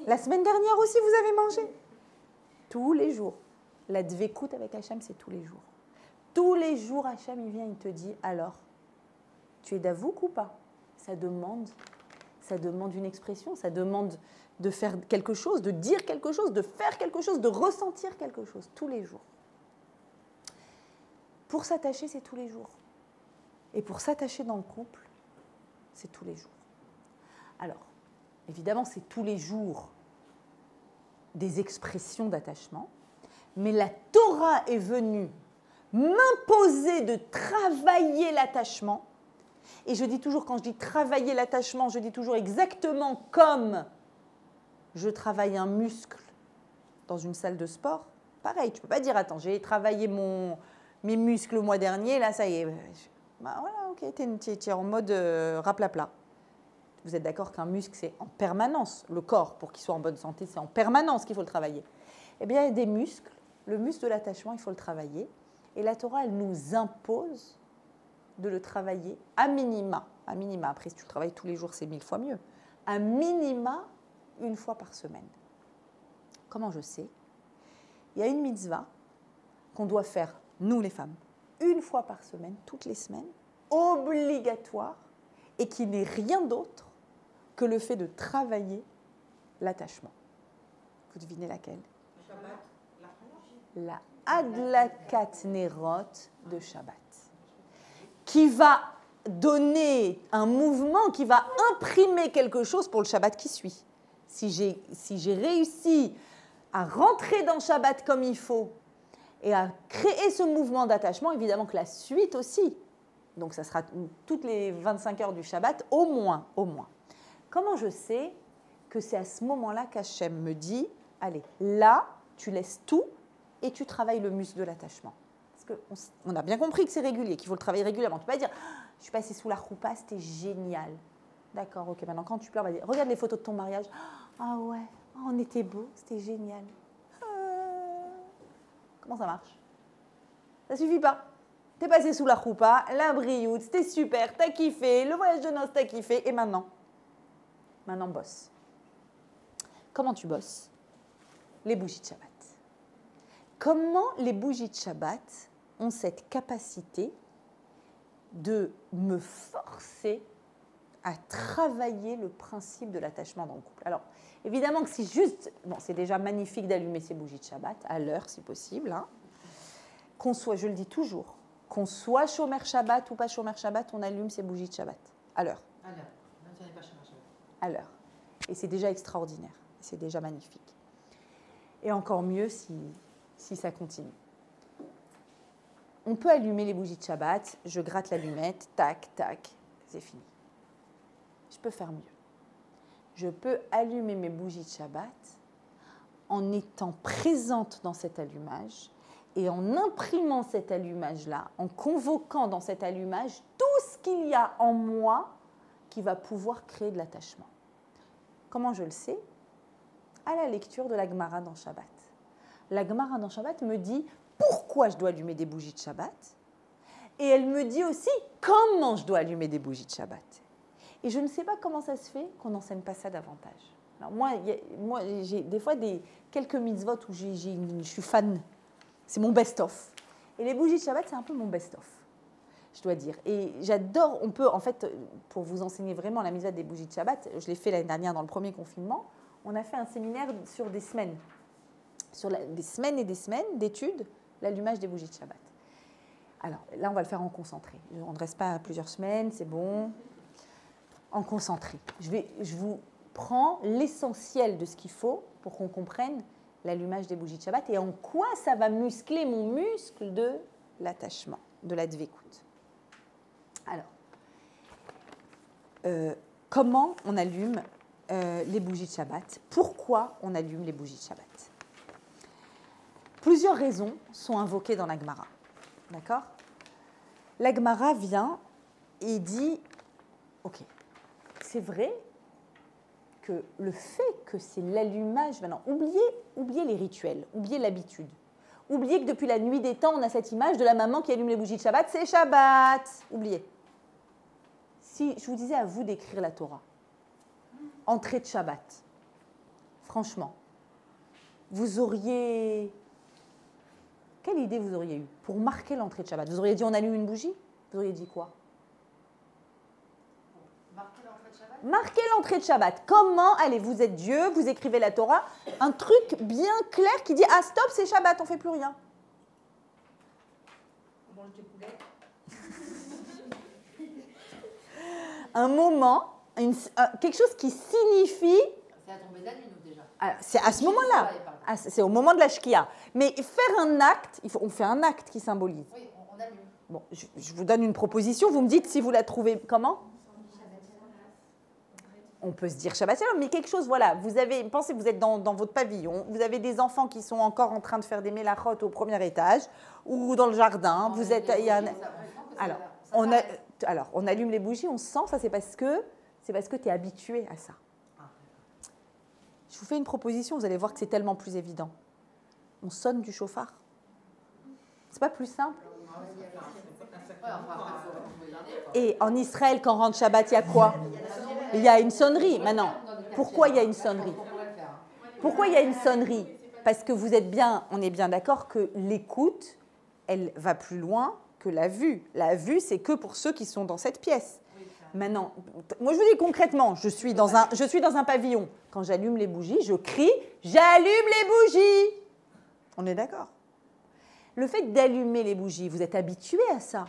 Speaker 1: La semaine dernière aussi, vous avez mangé? Tous les jours. La dvekout avec Hachem, c'est tous les jours. Tous les jours, Hachem, il vient, il te dit, alors, tu es d'avouk ou pas? Ça demande une expression, ça demande de faire quelque chose, de dire quelque chose, de faire quelque chose, de ressentir quelque chose, tous les jours. Pour s'attacher, c'est tous les jours. Et pour s'attacher dans le couple, c'est tous les jours. Alors, évidemment, c'est tous les jours des expressions d'attachement, mais la Torah est venue m'imposer de travailler l'attachement. Et je dis toujours, quand je dis travailler l'attachement, je dis toujours exactement comme je travaille un muscle dans une salle de sport. Pareil, tu ne peux pas dire, attends, j'ai travaillé mes muscles le mois dernier, là, ça y est. Bah, voilà, ok, tu es en mode raplapla. Vous êtes d'accord qu'un muscle, c'est en permanence. Le corps, pour qu'il soit en bonne santé, c'est en permanence qu'il faut le travailler. Eh bien, il y a des muscles. Le muscle de l'attachement, il faut le travailler. Et la Torah, elle nous impose de le travailler à minima. À minima. Après, si tu le travailles tous les jours, c'est 1000 fois mieux. À minima, une fois par semaine. Comment je sais? Il y a une mitzvah qu'on doit faire, nous les femmes, une fois par semaine, toutes les semaines, obligatoire, et qui n'est rien d'autre que le fait de travailler l'attachement. Vous devinez laquelle? La Adlakat Nerot de Shabbat, qui va donner un mouvement, qui va imprimer quelque chose pour le Shabbat qui suit. Si j'ai réussi à rentrer dans Shabbat comme il faut et à créer ce mouvement d'attachement, évidemment que la suite aussi, donc ça sera toutes les 25 heures du Shabbat, au moins. Comment je sais que c'est à ce moment-là qu'Hachem me dit, allez, là, tu laisses tout et tu travailles le muscle de l'attachement. Parce qu'on a bien compris que c'est régulier, qu'il faut le travailler régulièrement. Tu ne peux pas dire, je suis passée sous la roupa, c'était génial. D'accord, ok, maintenant quand tu pleures, vas-y, regarde les photos de ton mariage. Ah ouais, on était beaux, c'était génial. Comment ça marche? Ça suffit pas. T'es passé sous la roupa, la brioute, c'était super, t'as kiffé, le voyage de noces, t'as kiffé, et maintenant? Maintenant, bosse. Comment tu bosses? Les bougies de Shabbat. Comment les bougies de Shabbat ont cette capacité de me forcer à travailler le principe de l'attachement dans le couple? Alors, évidemment que si juste... Bon, c'est déjà magnifique d'allumer ces bougies de Shabbat, à l'heure si possible. Hein. Qu'on soit, je le dis toujours, qu'on soit Shomer Shabbat ou pas Shomer Shabbat, on allume ces bougies de Shabbat, à l'heure.
Speaker 2: À l'heure, même si on n'est pas Shomer Shabbat.
Speaker 1: À l'heure. Et c'est déjà extraordinaire, c'est déjà magnifique. Et encore mieux si ça continue. On peut allumer les bougies de Shabbat, je gratte l'allumette, tac, tac, c'est fini. Je peux faire mieux. Je peux allumer mes bougies de Shabbat en étant présente dans cet allumage et en imprimant cet allumage-là, en convoquant dans cet allumage tout ce qu'il y a en moi qui va pouvoir créer de l'attachement. Comment je le sais? À la lecture de la Gemara dans Shabbat. La Gemara dans Shabbat me dit pourquoi je dois allumer des bougies de Shabbat et elle me dit aussi comment je dois allumer des bougies de Shabbat. Et je ne sais pas comment ça se fait qu'on n'enseigne pas ça davantage. Alors moi j'ai des fois quelques mitzvot où je suis fan. C'est mon best-of. Et les bougies de Shabbat, c'est un peu mon best-of, je dois dire. Et j'adore, on peut, en fait, pour vous enseigner vraiment la mitzvah des bougies de Shabbat, je l'ai fait l'année dernière dans le premier confinement, on a fait un séminaire sur des semaines. Des semaines et des semaines d'études, l'allumage des bougies de Shabbat. Alors là, on va le faire en concentré. On ne reste pas plusieurs semaines, c'est bon. En concentré. Je vous prends l'essentiel de ce qu'il faut pour qu'on comprenne l'allumage des bougies de Shabbat et en quoi ça va muscler mon muscle de l'attachement, de la dvékout. Alors, comment on allume les bougies de Shabbat? Pourquoi on allume les bougies de Shabbat? Plusieurs raisons sont invoquées dans la Gemara. D'accord? La Gemara vient et dit, ok, c'est vrai que le fait que c'est l'allumage, maintenant, oubliez les rituels, oubliez l'habitude. Oubliez que depuis la nuit des temps, on a cette image de la maman qui allume les bougies de Shabbat, c'est Shabbat. Oubliez. Si je vous disais à vous d'écrire la Torah, entrée de Shabbat, franchement, vous auriez... Quelle idée vous auriez eue pour marquer l'entrée de Shabbat? Vous auriez dit on allume une bougie? Vous auriez dit quoi? Marquez l'entrée de Shabbat. Comment? Allez, vous êtes Dieu, vous écrivez la Torah. Un truc bien clair qui dit ah stop, c'est Shabbat, on ne fait plus rien.
Speaker 2: On mange du poulet.
Speaker 1: Un moment, quelque chose qui signifie.
Speaker 2: C'est la tombée de la nuit, nous déjà.
Speaker 1: C'est à ce moment-là. C'est au moment de la Shkia. Mais faire un acte, on fait un acte qui symbolise.
Speaker 2: Oui, on allume.
Speaker 1: Bon, je vous donne une proposition. Vous me dites si vous la trouvez comment? On peut se dire Shabbat Shalom, mais quelque chose, voilà, pensez que vous êtes dans votre pavillon, vous avez des enfants qui sont encore en train de faire des mélachot au premier étage ou dans le jardin, alors, on allume les bougies, on sent, ça c'est parce que tu es habitué à ça. Je vous fais une proposition, vous allez voir que c'est tellement plus évident. On sonne du chauffard. C'est pas plus simple? Et en Israël, quand rentre Shabbat, il y a quoi? Il y a une sonnerie. Maintenant, pourquoi il y a une sonnerie? Pourquoi il y a une sonnerie? Parce que on est bien d'accord que l'écoute, elle va plus loin que la vue. La vue, c'est que pour ceux qui sont dans cette pièce. Maintenant, moi je vous dis concrètement, je suis dans un pavillon. Quand j'allume les bougies, je crie « J'allume les bougies !» On est d'accord? Le fait d'allumer les bougies, vous êtes habitué à ça.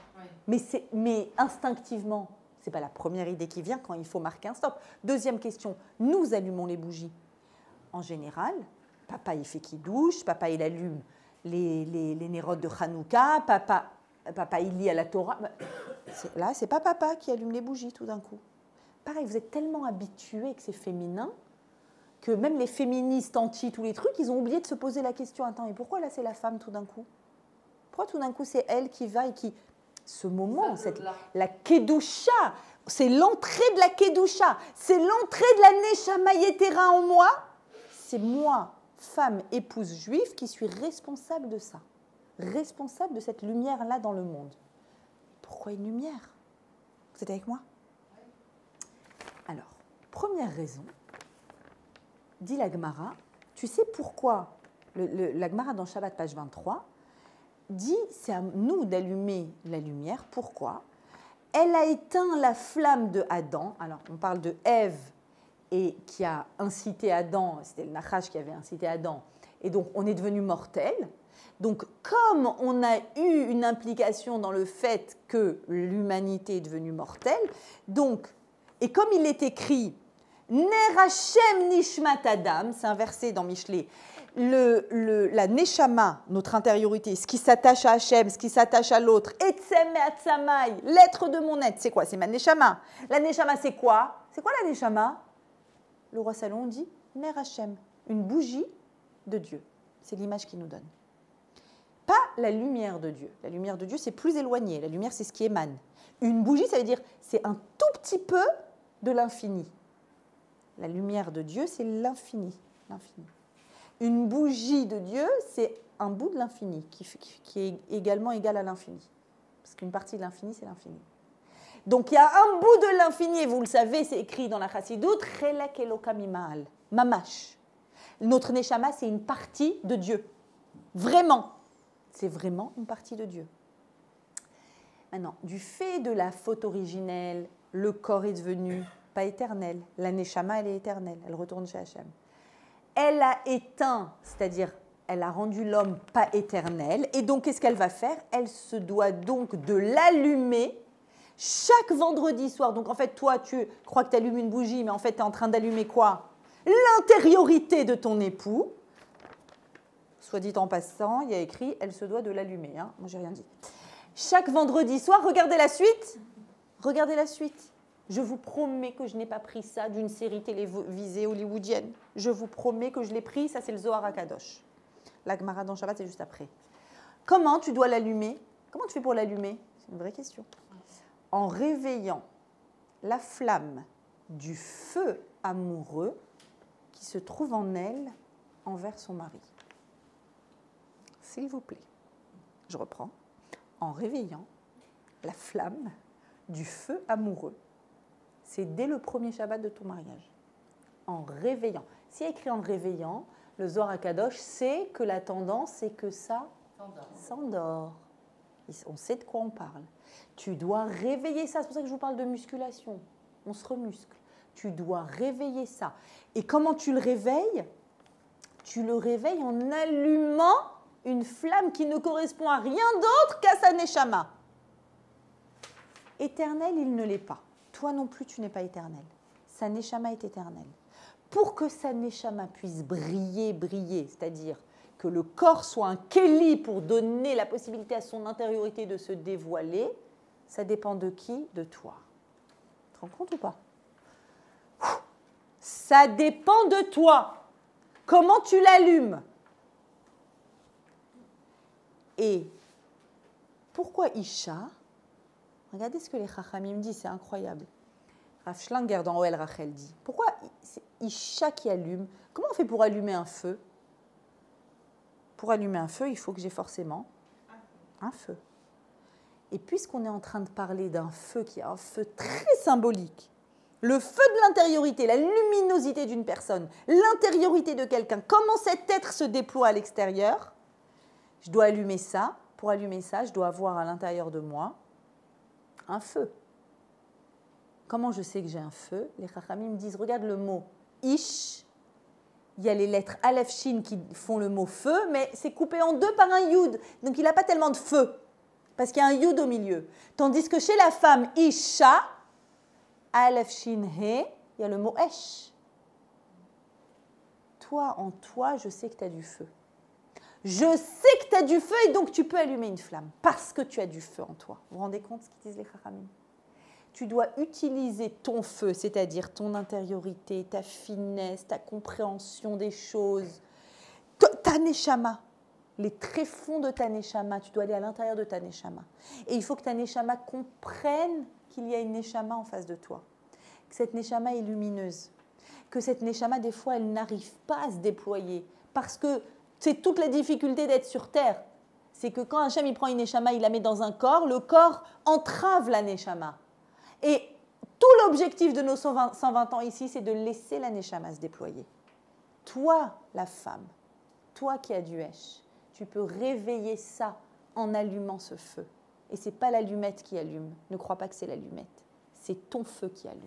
Speaker 1: Mais instinctivement, ce n'est pas la première idée qui vient quand il faut marquer un stop. Deuxième question, nous allumons les bougies. En général, papa il fait kidouche, papa il allume les nérodes de Hanouka, papa il lit à la Torah. Là, ce n'est pas papa qui allume les bougies tout d'un coup. pareil, vous êtes tellement habitués que c'est féminin que même les féministes anti tous les trucs, ils ont oublié de se poser la question, attends, et pourquoi là c'est la femme tout d'un coup? Pourquoi tout d'un coup c'est elle qui va et qui... Ce moment, la Kedusha, c'est l'entrée de la Kedusha, c'est l'entrée de la Neshama Yetera en moi. C'est moi, femme, épouse juive, qui suis responsable de ça, responsable de cette lumière-là dans le monde. Pourquoi une lumière? Vous êtes avec moi? Alors, première raison, dit la Gemara, tu sais pourquoi la Gemara dans Shabbat, page 23, dit c'est à nous d'allumer la lumière. Pourquoi? Elle a éteint la flamme de Adam. Alors, on parle de Ève et qui a incité Adam, c'était le Nachash qui avait incité Adam, et donc on est devenu mortel. Donc, comme on a eu une implication dans le fait que l'humanité est devenue mortelle, donc, et comme il est écrit Ner Hashem Nishmat Adam, c'est un verset dans Michelet, la Neshama, notre intériorité, ce qui s'attache à Hashem, ce qui s'attache à l'autre, Etzem Atzamai, l'être de mon être, c'est quoi? C'est ma Neshama. La Neshama, c'est quoi? C'est quoi la Neshama? Le roi Salomon dit Ner Hashem, une bougie de Dieu. C'est l'image qu'il nous donne. Pas la lumière de Dieu. La lumière de Dieu, c'est plus éloigné. La lumière, c'est ce qui émane. Une bougie, ça veut dire c'est un tout petit peu de l'infini. La lumière de Dieu, c'est l'infini. L'infini. Une bougie de Dieu, c'est un bout de l'infini qui est également égal à l'infini. Parce qu'une partie de l'infini, c'est l'infini. Donc il y a un bout de l'infini, et vous le savez, c'est écrit dans la Chassidut, Chelek Eloka Mima'al, Mamash. Notre Neshama, c'est une partie de Dieu. Vraiment. C'est vraiment une partie de Dieu. Maintenant, du fait de la faute originelle, le corps est devenu pas éternel. La Neshama, elle est éternelle. Elle retourne chez Hachem. Elle a éteint, c'est-à-dire elle a rendu l'homme pas éternel. Et donc, qu'est-ce qu'elle va faire? Elle se doit donc de l'allumer chaque vendredi soir. Donc, en fait, toi, tu crois que tu allumes une bougie, mais en fait, tu es en train d'allumer quoi? L'intériorité de ton époux. Soit dit en passant, il y a écrit, elle se doit de l'allumer. Hein. Moi, j'ai rien dit. Chaque vendredi soir, regardez la suite. Regardez la suite. Je vous promets que je n'ai pas pris ça d'une série télévisée hollywoodienne. Je vous promets que je l'ai pris, ça c'est le Zohar HaKadosh. La Gemara dans Shabbat, c'est juste après. Comment tu dois l'allumer? Comment tu fais pour l'allumer? C'est une vraie question. En réveillant la flamme du feu amoureux qui se trouve en elle envers son mari. S'il vous plaît, je reprends. En réveillant la flamme du feu amoureux. C'est dès le premier Shabbat de ton mariage. En réveillant. S'il y a écrit en réveillant, le Zohar HaKadosh sait que la tendance, c'est que ça s'endort. On sait de quoi on parle. Tu dois réveiller ça. C'est pour ça que je vous parle de musculation. On se remuscle. Tu dois réveiller ça. Et comment tu le réveilles? Tu le réveilles en allumant une flamme qui ne correspond à rien d'autre qu'à sa Neshama. Éternel, il ne l'est pas. Toi non plus, tu n'es pas éternel. Sa Neshama est éternelle. Pour que sa Neshama puisse briller, c'est-à-dire que le corps soit un kéli pour donner la possibilité à son intériorité de se dévoiler, ça dépend de qui? De toi. Tu te rends compte ou pas? Ça dépend de toi. Comment tu l'allumes? Et pourquoi Isha? Regardez ce que les Chachamim disent, c'est incroyable. Rav Schlanger dans Oel Rachel dit, pourquoi c'est Isha qui allume? Comment on fait pour allumer un feu? Pour allumer un feu, il faut que j'ai forcément un feu. Et puisqu'on est en train de parler d'un feu qui est un feu très symbolique, le feu de l'intériorité, la luminosité d'une personne, l'intériorité de quelqu'un, comment cet être se déploie à l'extérieur, je dois allumer ça. Pour allumer ça, je dois avoir à l'intérieur de moi un feu. Comment je sais que j'ai un feu? Les Chachamim me disent, regarde le mot Ish, il y a les lettres Aleph Shin qui font le mot feu, mais c'est coupé en deux par un Yud, donc il n'a pas tellement de feu, parce qu'il y a un Yud au milieu. Tandis que chez la femme Isha, Aleph Shin He, il y a le mot Esh. Toi, en toi, je sais que tu as du feu. Je sais que tu as du feu et donc tu peux allumer une flamme parce que tu as du feu en toi. Vous vous rendez compte ce qu'ils disent les Chachamim? tu dois utiliser ton feu, c'est-à-dire ton intériorité, ta finesse, ta compréhension des choses, ta neshama, les tréfonds de ta neshama, tu dois aller à l'intérieur de ta neshama. Et il faut que ta neshama comprenne qu'il y a une neshama en face de toi, que cette neshama est lumineuse, que cette neshama, des fois, elle n'arrive pas à se déployer, parce que c'est toute la difficulté d'être sur Terre. C'est que quand Hachem il prend une neshama, il la met dans un corps, le corps entrave la neshama. Et tout l'objectif de nos 120 ans ici, c'est de laisser la neshama se déployer. Toi, la femme, toi qui as du Hesh, tu peux réveiller ça en allumant ce feu. Et ce n'est pas l'allumette qui allume. Ne crois pas que c'est l'allumette. C'est ton feu qui allume.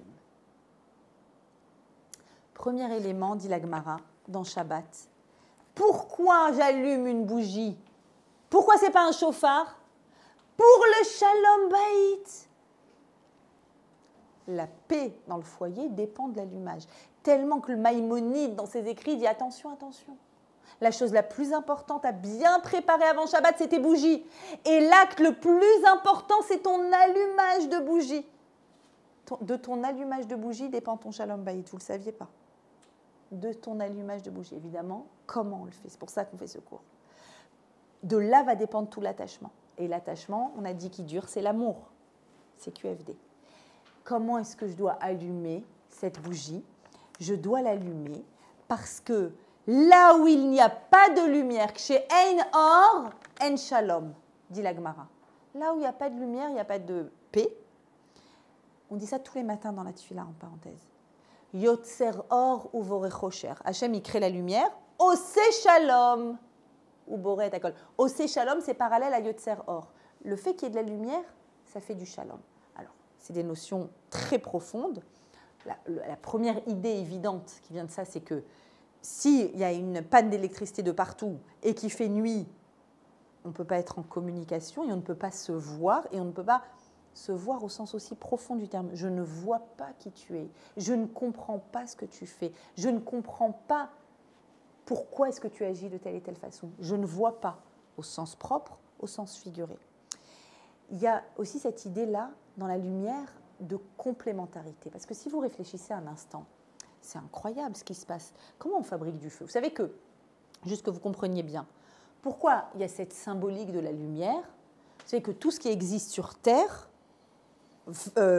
Speaker 1: Premier élément, dit la Gemara, dans Shabbat. Pourquoi j'allume une bougie? Pourquoi ce n'est pas un chauffard? Pour le shalom bayit. La paix dans le foyer dépend de l'allumage. Tellement que le Maïmonide, dans ses écrits, dit attention, attention. La chose la plus importante à bien préparer avant Shabbat, c'est tes bougies. Et l'acte le plus important, c'est ton allumage de bougie. De ton allumage de bougie dépend ton shalom bayit. Vous ne le saviez pas? De ton allumage de bougie. Évidemment, comment on le fait? C'est pour ça qu'on fait ce cours. De là va dépendre tout l'attachement. Et l'attachement, on a dit qu'il dure, c'est l'amour. C'est QFD. Comment est-ce que je dois allumer cette bougie? Je dois l'allumer parce que là où il n'y a pas de lumière, chez Ein Or, En Shalom, dit la Gemara. Là où il n'y a pas de lumière, il n'y a pas de paix. On dit ça tous les matins dans la tefila, en parenthèse. Yotzer Or ou Vorechocher. Hachem, il crée la lumière. Ose Shalom. Ou Boré Takol. Ose Shalom, c'est parallèle à Yotzer Or. Le fait qu'il y ait de la lumière, ça fait du Shalom. Alors, c'est des notions très profondes. La première idée évidente qui vient de ça, c'est que s'il y a une panne d'électricité de partout et qu'il fait nuit, on ne peut pas être en communication et on ne peut pas se voir et on ne peut pas se voir au sens aussi profond du terme. Je ne vois pas qui tu es. Je ne comprends pas ce que tu fais. Je ne comprends pas pourquoi est-ce que tu agis de telle et telle façon. Je ne vois pas au sens propre, au sens figuré. Il y a aussi cette idée-là dans la lumière de complémentarité. Parce que si vous réfléchissez un instant, c'est incroyable ce qui se passe. Comment on fabrique du feu? Vous savez que, juste que vous compreniez bien, pourquoi il y a cette symbolique de la lumière? Vous savez que tout ce qui existe sur Terre,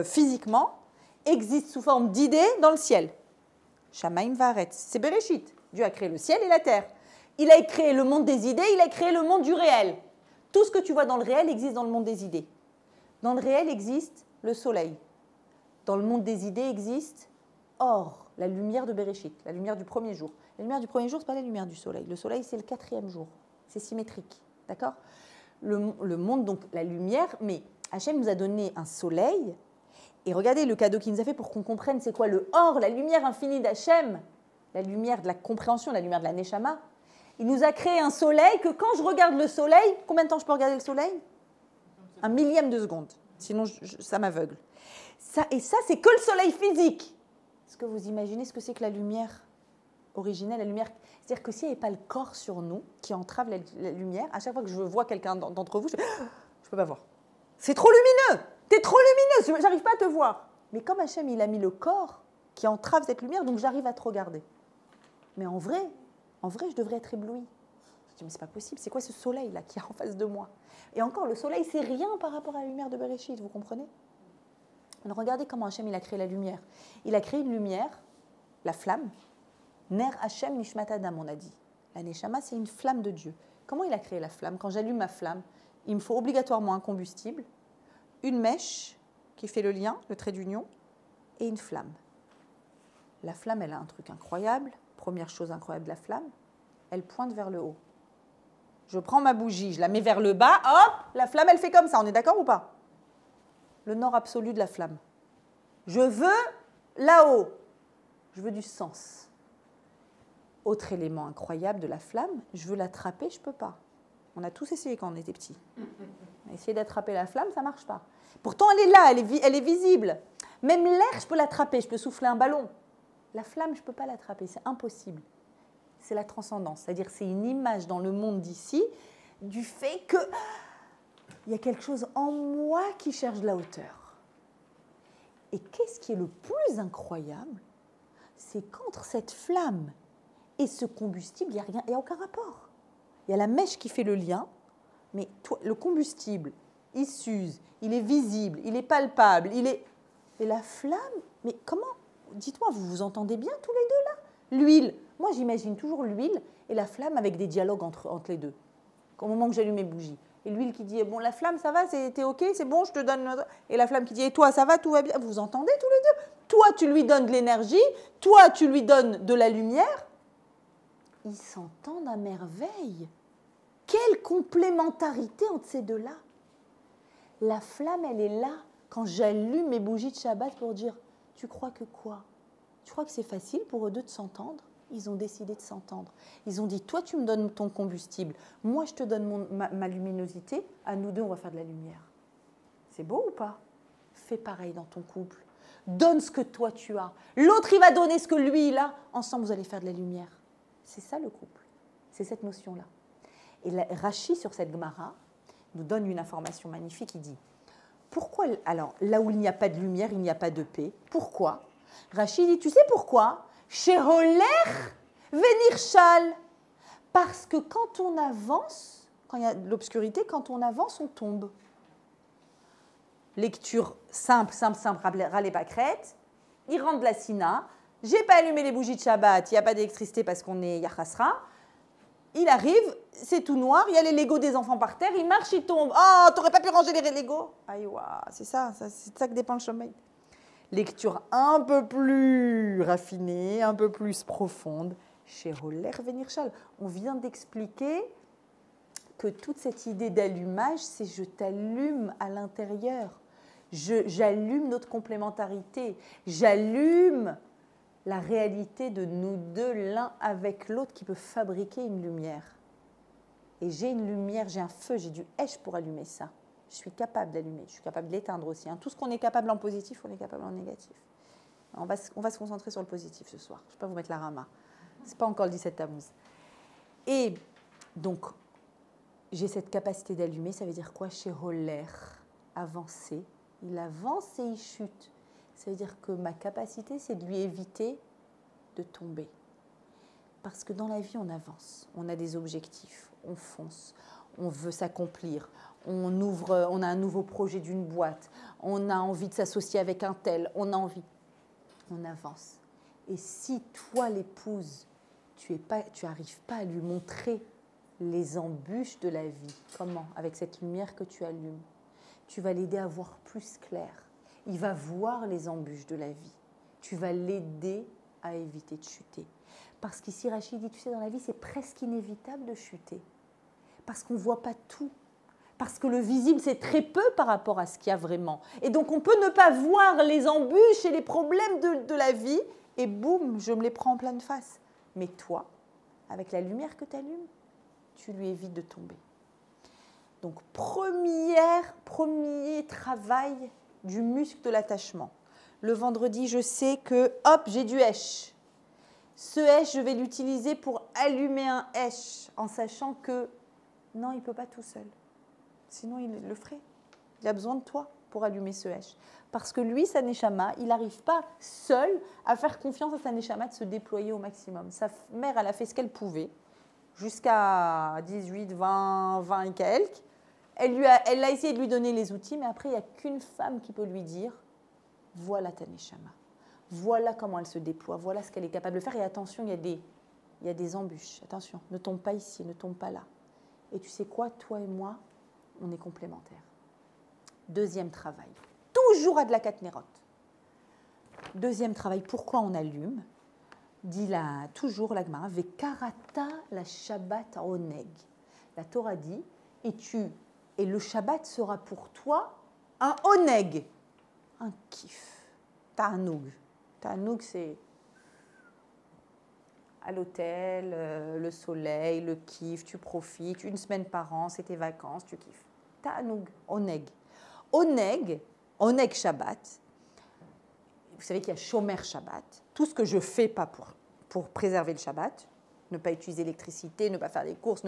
Speaker 1: physiquement, existe sous forme d'idées dans le ciel. Shamaim Vaaretz, c'est Bereshit. Dieu a créé le ciel et la terre. Il a créé le monde des idées, il a créé le monde du réel. Tout ce que tu vois dans le réel existe dans le monde des idées. Dans le réel existe le soleil. Dans le monde des idées existe Or, la lumière de Bereshit, la lumière du premier jour. La lumière du premier jour, ce n'est pas la lumière du soleil. Le soleil, c'est le 4e jour. C'est symétrique. D'accord? Le monde, donc, la lumière, mais Hachem nous a donné un soleil. Et regardez le cadeau qu'il nous a fait pour qu'on comprenne c'est quoi le Or, la lumière infinie d'Hachem, la lumière de la compréhension, la lumière de la Neshama. Il nous a créé un soleil que quand je regarde le soleil, combien de temps je peux regarder le soleil? 1/1000 de seconde. Sinon, ça m'aveugle. Et ça, c'est que le soleil physique. Est-ce que vous imaginez ce que c'est que la lumière originelle, la lumière? C'est-à-dire que s'il n'y avait pas le corps sur nous qui entrave la lumière, à chaque fois que je vois quelqu'un d'entre vous, je ne peux pas voir. C'est trop lumineux. T'es trop lumineuse. J'arrive pas à te voir. Mais comme Hachem, il a mis le corps qui entrave cette lumière, donc j'arrive à te regarder. Mais en vrai, je devrais être éblouie. Je dis, mais c'est pas possible. C'est quoi ce soleil-là qui est en face de moi? Et encore, le soleil, c'est rien par rapport à la lumière de Bereshit, vous comprenez? Alors regardez comment Hachem il a créé la lumière. Il a créé une lumière, la flamme. Ner Hachem Nishmat Adam, on a dit. La Neshama, c'est une flamme de Dieu. Comment il a créé la flamme? Quand j'allume ma flamme, il me faut obligatoirement un combustible, une mèche qui fait le lien, le trait d'union, et une flamme. La flamme, elle a un truc incroyable. Première chose incroyable de la flamme, elle pointe vers le haut. Je prends ma bougie, je la mets vers le bas, hop, la flamme, elle fait comme ça. On est d'accord ou pas? Le nord absolu de la flamme. Je veux là-haut. Je veux du sens. Autre élément incroyable de la flamme, je veux l'attraper, je ne peux pas. On a tous essayé quand on était petits. On a essayé d'attraper la flamme, ça ne marche pas. Pourtant, elle est là, elle est visible. Même l'air, je peux l'attraper, je peux souffler un ballon. La flamme, je ne peux pas l'attraper, c'est impossible. C'est la transcendance, c'est-à-dire c'est une image dans le monde d'ici du fait que il y a quelque chose en moi qui cherche de la hauteur. Et qu'est-ce qui est le plus incroyable? C'est qu'entre cette flamme et ce combustible, il n'y a aucun rapport. Il y a la mèche qui fait le lien, mais toi, le combustible, il s'use, il est visible, il est palpable, Et la flamme, mais comment? Dites-moi, vous vous entendez bien tous les deux là? L'huile, moi j'imagine toujours l'huile et la flamme avec des dialogues entre les deux. Au moment que j'allume mes bougies. Et l'huile qui dit, bon, la flamme, ça va, t'es OK, c'est bon, je te donne... Et la flamme qui dit, et toi, ça va, tout va bien? Vous entendez tous les deux? Toi, tu lui donnes de l'énergie, toi, tu lui donnes de la lumière. Ils s'entendent à merveille. Quelle complémentarité entre ces deux-là. La flamme, elle est là quand j'allume mes bougies de Shabbat pour dire, tu crois que quoi? Tu crois que c'est facile pour eux deux de s'entendre? Ils ont décidé de s'entendre. Ils ont dit, toi, tu me donnes ton combustible, moi, je te donne ma luminosité, à nous deux, on va faire de la lumière. C'est beau ou pas? Fais pareil dans ton couple. Donne ce que toi, tu as. L'autre, il va donner ce que lui, il a. Ensemble, vous allez faire de la lumière. C'est ça, le couple. C'est cette notion-là. Et Rashi, sur cette Gemara, nous donne une information magnifique. Il dit, pourquoi, alors, là où il n'y a pas de lumière, il n'y a pas de paix. Pourquoi? Rashi dit, tu sais pourquoi? Sheholer venir chal. Parce que quand on avance, quand il y a de l'obscurité, quand on avance, on tombe. Lecture simple, râler pas crête. Il rentre de la Sina. J'ai pas allumé les bougies de Shabbat, il n'y a pas d'électricité parce qu'on est Yachasra. Il arrive, c'est tout noir, il y a les Legos des enfants par terre, il marche, il tombe. Oh, t'aurais pas pu ranger les Legos? Aïe, c'est ça que dépend le sommeil. Lecture un peu plus raffinée, un peu plus profonde. Chez Roller Venirchal, on vient d'expliquer que toute cette idée d'allumage, c'est je t'allume à l'intérieur. J'allume notre complémentarité. J'allume la réalité de nous deux, l'un avec l'autre, qui peut fabriquer une lumière. Et j'ai une lumière, j'ai un feu, j'ai du Hesh pour allumer ça. Je suis capable d'allumer, je suis capable de l'éteindre aussi. Tout ce qu'on est capable en positif, on est capable en négatif. On va se concentrer sur le positif ce soir. Je ne vais pas vous mettre la rama. Ce n'est pas encore le 17 Tammuz. Et donc, j'ai cette capacité d'allumer. Ça veut dire quoi? Chez Roller, avancer. Il avance et il chute. Ça veut dire que ma capacité, c'est de lui éviter de tomber. Parce que dans la vie, on avance. On a des objectifs. On fonce. On veut s'accomplir. On a un nouveau projet d'une boîte, on a envie de s'associer avec un tel, on avance. Et si toi, l'épouse, tu n'arrives pas à lui montrer les embûches de la vie, comment? Avec cette lumière que tu allumes, tu vas l'aider à voir plus clair. Il va voir les embûches de la vie. Tu vas l'aider à éviter de chuter. Parce qu'ici, Rachid dit, tu sais, dans la vie, c'est presque inévitable de chuter. Parce qu'on ne voit pas tout. Parce que le visible, c'est très peu par rapport à ce qu'il y a vraiment. Et donc, on peut ne pas voir les embûches et les problèmes de la vie, et boum, je me les prends en pleine face. Mais toi, avec la lumière que tu allumes, tu lui évites de tomber. Donc, premier travail du muscle de l'attachement. Le vendredi, je sais que, hop, j'ai du Hesh. Ce Hesh, je vais l'utiliser pour allumer un Hesh, en sachant que, non, il ne peut pas tout seul. Sinon, il le ferait. Il a besoin de toi pour allumer ce Hesh. Parce que lui, sa Neshama, il n'arrive pas seul à faire confiance à sa Neshama de se déployer au maximum. Sa mère, elle a fait ce qu'elle pouvait, jusqu'à 18, 20 et quelques. Elle a essayé de lui donner les outils, mais après, il n'y a qu'une femme qui peut lui dire « Voilà ta Neshama. Voilà comment elle se déploie. Voilà ce qu'elle est capable de faire. » Et attention, il y a des embûches. Attention, ne tombe pas ici, ne tombe pas là. Et tu sais quoi, toi et moi, on est complémentaires. Deuxième travail, toujours à de la Katnerot. Deuxième travail, pourquoi on allume? Dit toujours la Gemara, Vekarata la Shabbat oneg. La Torah dit, et le Shabbat sera pour toi un oneg, un kiff, ta'anoug. Ta'anoug, c'est à l'hôtel, le soleil, le kiff, tu profites, une semaine par an, c'est tes vacances, tu kiffes. Ta'anoug, oneg. Oneg Shabbat. Vous savez qu'il y a Shomer Shabbat. Tout ce que je fais pas pour préserver le Shabbat, ne pas utiliser l'électricité, ne pas faire les courses,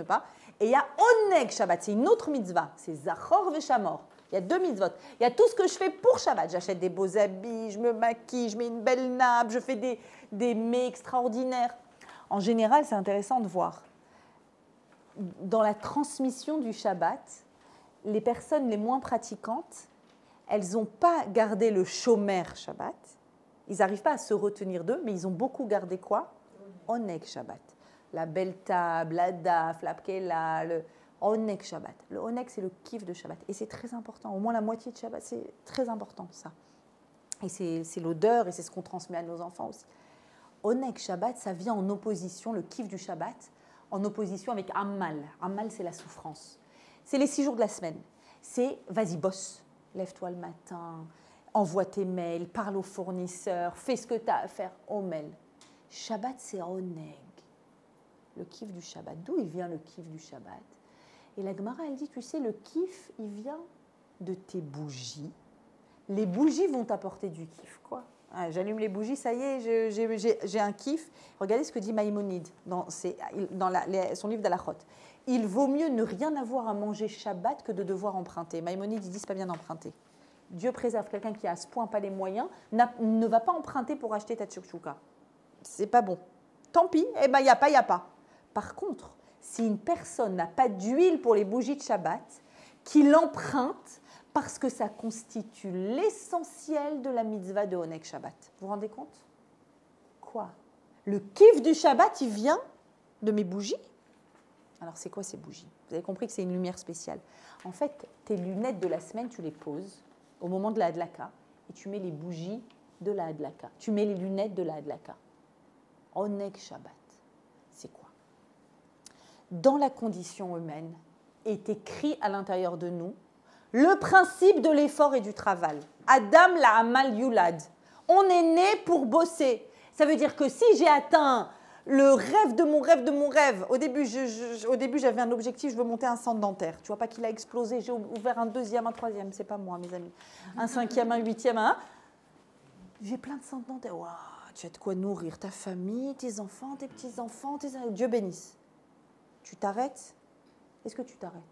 Speaker 1: Et il y a Oneg Shabbat, c'est une autre mitzvah, c'est Zachor Veshamor. Il y a 2 mitzvot. Il y a tout ce que je fais pour Shabbat. J'achète des beaux habits, je me maquille, je mets une belle nappe, je fais des mets extraordinaires. En général, c'est intéressant de voir. Dans la transmission du Shabbat, les personnes les moins pratiquantes, elles n'ont pas gardé le shomer Shabbat. Ils n'arrivent pas à se retenir d'eux, mais ils ont beaucoup gardé quoi? Oneg Shabbat. La belle table, la daf, la pkela, le oneg Shabbat. Le oneg, c'est le kiff de Shabbat. Et c'est très important. Au moins la moitié de Shabbat, c'est très important, ça. Et c'est l'odeur et c'est ce qu'on transmet à nos enfants aussi. Oneg Shabbat, ça vient en opposition, le kiff du Shabbat, en opposition avec Amal. Amal, c'est la souffrance. C'est les 6 jours de la semaine. C'est vas-y, bosse. Lève-toi le matin, envoie tes mails, parle aux fournisseurs, fais ce que tu as à faire. Omel. Shabbat, c'est Oneg. Le kiff du Shabbat. D'où il vient le kiff du Shabbat? Et la Gemara, elle dit, tu sais, le kiff, il vient de tes bougies. Les bougies vont t'apporter du kiff, quoi. Ah, j'allume les bougies, ça y est, j'ai un kiff. Regardez ce que dit Maïmonide dans son livre d'Alachot. Il vaut mieux ne rien avoir à manger Shabbat que de devoir emprunter. Maïmonide, il dit, c'est pas bien d'emprunter. Dieu préserve quelqu'un qui a à ce point pas les moyens, ne va pas emprunter pour acheter ta tchouktchouka. C'est pas bon. Tant pis, eh ben, il n'y a pas. Par contre, si une personne n'a pas d'huile pour les bougies de Shabbat, qu'il emprunte parce que ça constitue l'essentiel de la mitzvah de Oneg Shabbat. Vous vous rendez compte? Quoi? Le kiff du Shabbat, il vient de mes bougies? Alors, c'est quoi ces bougies? Vous avez compris que c'est une lumière spéciale. En fait, tes lunettes de la semaine, tu les poses au moment de la Hadlaka et tu mets les bougies de la Hadlaka. Tu mets les lunettes de la Hadlaka. Oneg Shabbat, c'est quoi? Dans la condition humaine est écrit à l'intérieur de nous le principe de l'effort et du travail. Adam la amal yulad. On est né pour bosser. Ça veut dire que si j'ai atteint le rêve de mon rêve, au début j'avais un objectif, je veux monter un centre dentaire. Tu vois pas qu'il a explosé, j'ai ouvert un deuxième, un troisième, c'est pas moi mes amis. Un cinquième, un huitième, un. J'ai plein de centres dentaires. Waouh, tu as de quoi nourrir ta famille, tes enfants, tes petits-enfants, Dieu bénisse. Tu t'arrêtes? Est-ce que tu t'arrêtes?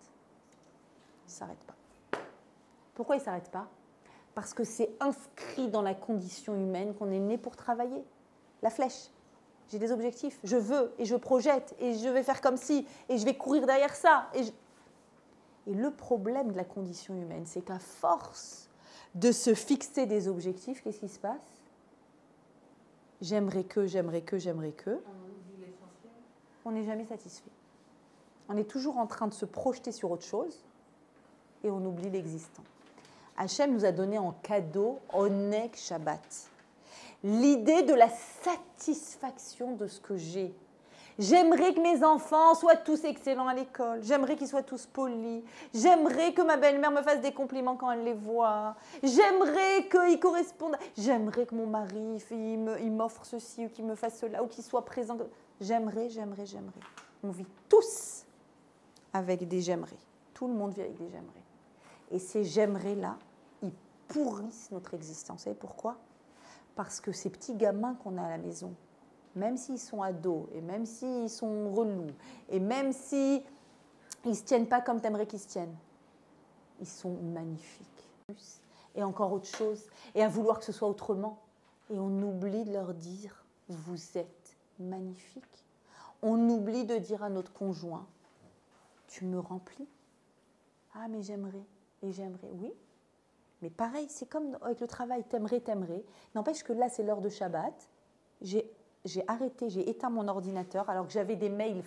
Speaker 1: Il ne s'arrête pas. Pourquoi il ne s'arrête pas? Parce que c'est inscrit dans la condition humaine qu'on est né pour travailler. La flèche. J'ai des objectifs, je veux et je projette et je vais faire comme si et je vais courir derrière ça. Et le problème de la condition humaine, c'est qu'à force de se fixer des objectifs, qu'est-ce qui se passe? J'aimerais que. On n'est jamais satisfait. On est toujours en train de se projeter sur autre chose et on oublie l'existant. Hachem nous a donné en cadeau Oneg Shabbat. L'idée de la satisfaction de ce que j'ai. J'aimerais que mes enfants soient tous excellents à l'école. J'aimerais qu'ils soient tous polis. J'aimerais que ma belle-mère me fasse des compliments quand elle les voit. J'aimerais qu'ils correspondent. J'aimerais que mon mari il m'offre ceci ou qu'il me fasse cela ou qu'il soit présent. J'aimerais. On vit tous avec des j'aimerais. Tout le monde vit avec des j'aimerais. Et ces j'aimerais-là, ils pourrissent notre existence. Vous savez pourquoi? Parce que ces petits gamins qu'on a à la maison, même s'ils sont ados, et même s'ils sont relous, et même s'ils ne se tiennent pas comme tu aimerais qu'ils se tiennent, ils sont magnifiques. Et encore autre chose, et à vouloir que ce soit autrement. Et on oublie de leur dire, vous êtes magnifiques. On oublie de dire à notre conjoint, tu me remplis. Ah, mais j'aimerais, et j'aimerais, oui. Mais pareil, c'est comme avec le travail, t'aimerais. N'empêche que là, c'est l'heure de Shabbat. J'ai arrêté, j'ai éteint mon ordinateur alors que j'avais des mails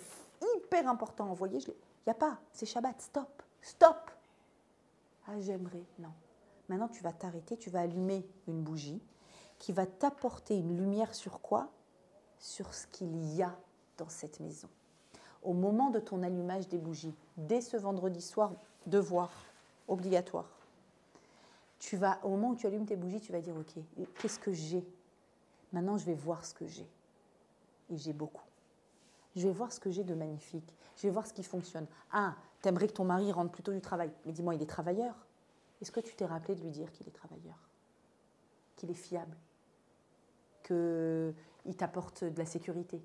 Speaker 1: hyper importants à envoyer. Il n'y a pas, c'est Shabbat, stop. Ah, j'aimerais, non. Maintenant, tu vas t'arrêter, tu vas allumer une bougie qui va t'apporter une lumière sur quoi? Sur ce qu'il y a dans cette maison. Au moment de ton allumage des bougies, dès ce vendredi soir, devoir, obligatoire, au moment où tu allumes tes bougies, tu vas dire, ok, qu'est-ce que j'ai? Maintenant, je vais voir ce que j'ai. Et j'ai beaucoup. Je vais voir ce que j'ai de magnifique. Je vais voir ce qui fonctionne. Ah, t'aimerais que ton mari rentre plus tôt du travail. Mais dis-moi, il est travailleur. Est-ce que tu t'es rappelé de lui dire qu'il est travailleur? Qu'il est fiable? Qu'il t'apporte de la sécurité?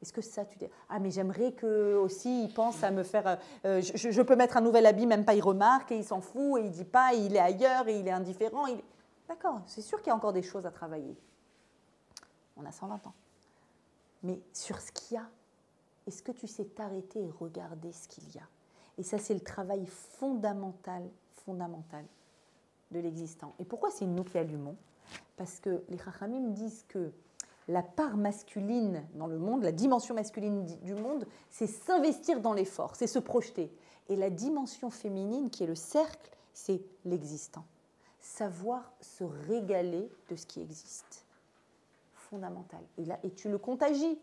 Speaker 1: Est-ce que ça, tu dis, ah, mais j'aimerais que aussi il pense à me faire, je peux mettre un nouvel habit, même pas il remarque, et il s'en fout, et il dit pas, et il est ailleurs, et il est indifférent. D'accord, c'est sûr qu'il y a encore des choses à travailler. On a 120 ans. Mais sur ce qu'il y a, est-ce que tu sais t'arrêter et regarder ce qu'il y a? Et ça, c'est le travail fondamental de l'existant. Et pourquoi c'est nous qui allumons? Parce que les Chachamim disent que la part masculine dans le monde, la dimension masculine du monde, c'est s'investir dans l'effort, c'est se projeter. Et la dimension féminine, qui est le cercle, c'est l'existant. Savoir se régaler de ce qui existe. Fondamental. Et tu le contagies.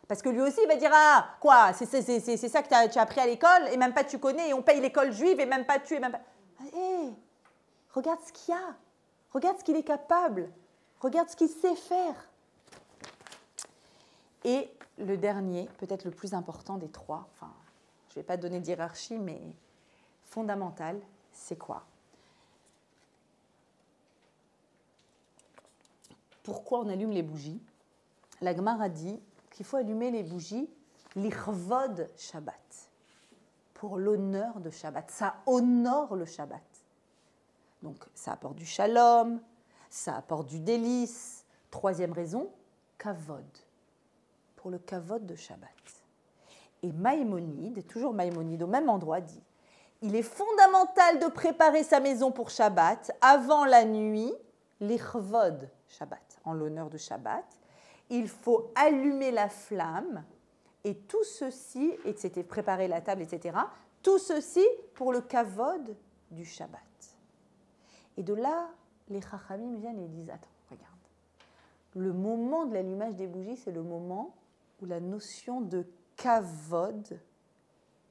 Speaker 1: Parce que lui aussi, il va dire, ah, quoi, c'est ça que tu as appris à l'école, et même pas tu connais, et on paye l'école juive, et même pas tu, et même pas... Hé, regarde ce qu'il y a. Regarde ce qu'il est capable. Regarde ce qu'il sait faire. Et le dernier, peut-être le plus important des trois, enfin, je ne vais pas donner d'hiérarchie, mais fondamental, c'est quoi? Pourquoi on allume les bougies? La Gemara dit qu'il faut allumer les bougies l'Ichvod Shabbat, pour l'honneur de Shabbat. Ça honore le Shabbat. Donc, ça apporte du shalom, ça apporte du délice. Troisième raison, kavod, pour le kavod de Shabbat. Et Maïmonide, toujours Maïmonide, au même endroit, dit il est fondamental de préparer sa maison pour Shabbat avant la nuit, l'Ichvod Shabbat, en l'honneur de Shabbat. Il faut allumer la flamme, et tout ceci, et c'était préparer la table, etc., tout ceci pour le kavod du Shabbat. Et de là, les Chachamim viennent et disent, attends, regarde, le moment de l'allumage des bougies, c'est le moment où la notion de kavod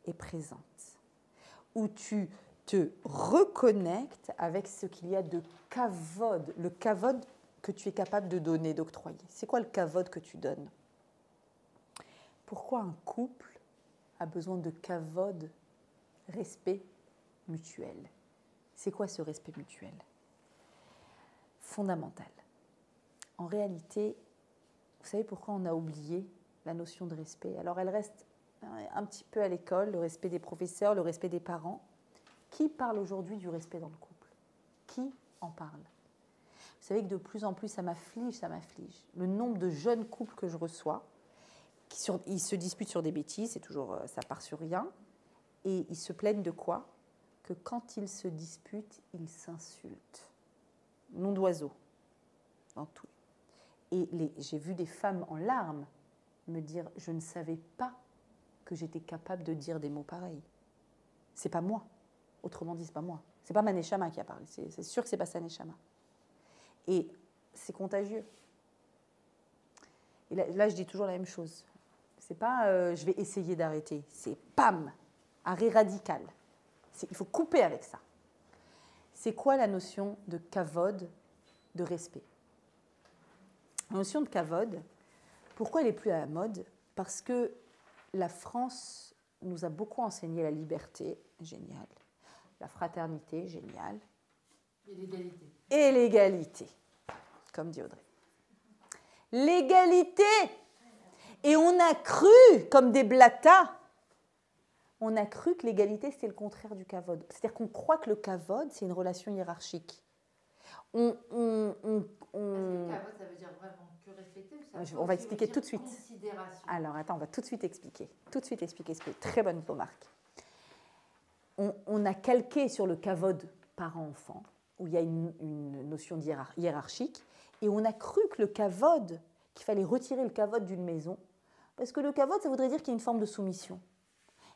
Speaker 1: est présente, où tu te reconnectes avec ce qu'il y a de kavod, le kavod que tu es capable de donner, d'octroyer. C'est quoi le kavod que tu donnes? Pourquoi un couple a besoin de kavod, respect mutuel? C'est quoi ce respect mutuel? Fondamental. En réalité, vous savez pourquoi on a oublié la notion de respect? Alors elle reste un petit peu à l'école, le respect des professeurs, le respect des parents. Qui parle aujourd'hui du respect dans le couple? Qui en parle? Vous savez que de plus en plus, ça m'afflige. Le nombre de jeunes couples que je reçois, ils se disputent sur des bêtises, c'est toujours, ça part sur rien, et ils se plaignent de quoi? Que quand ils se disputent, ils s'insultent. Nom d'oiseau, dans tout. Et j'ai vu des femmes en larmes me dire « Je ne savais pas que j'étais capable de dire des mots pareils. C'est pas moi. Autrement dit, c'est pas moi. C'est pas ma neshama qui a parlé. C'est sûr que c'est pas sa neshama. » Et c'est contagieux. Et là, je dis toujours la même chose. C'est pas je vais essayer d'arrêter. C'est pam, arrêt radical. Il faut couper avec ça. C'est quoi la notion de kavod, de respect? La notion de kavod, pourquoi elle n'est plus à la mode? Parce que la France nous a beaucoup enseigné la liberté, génial. La fraternité, génial.
Speaker 2: Et l'égalité.
Speaker 1: Et l'égalité, comme dit Audrey. L'égalité! Et on a cru, comme des blatas, on a cru que l'égalité, c'était le contraire du kavod. C'est-à-dire qu'on croit que le kavod, c'est une relation hiérarchique.
Speaker 2: Parce que kavod, ça veut dire vraiment que respecter, ou ça
Speaker 1: on va expliquer tout de suite.
Speaker 2: Considération.
Speaker 1: Alors, attends, on va tout de suite expliquer. Tout de suite expliquer ce qui est très bonne remarque. On a calqué sur le kavod parent-enfant, où il y a une notion hiérarchique, et on a cru que le kavod, qu'il fallait retirer le kavod d'une maison, parce que le kavod, ça voudrait dire qu'il y a une forme de soumission.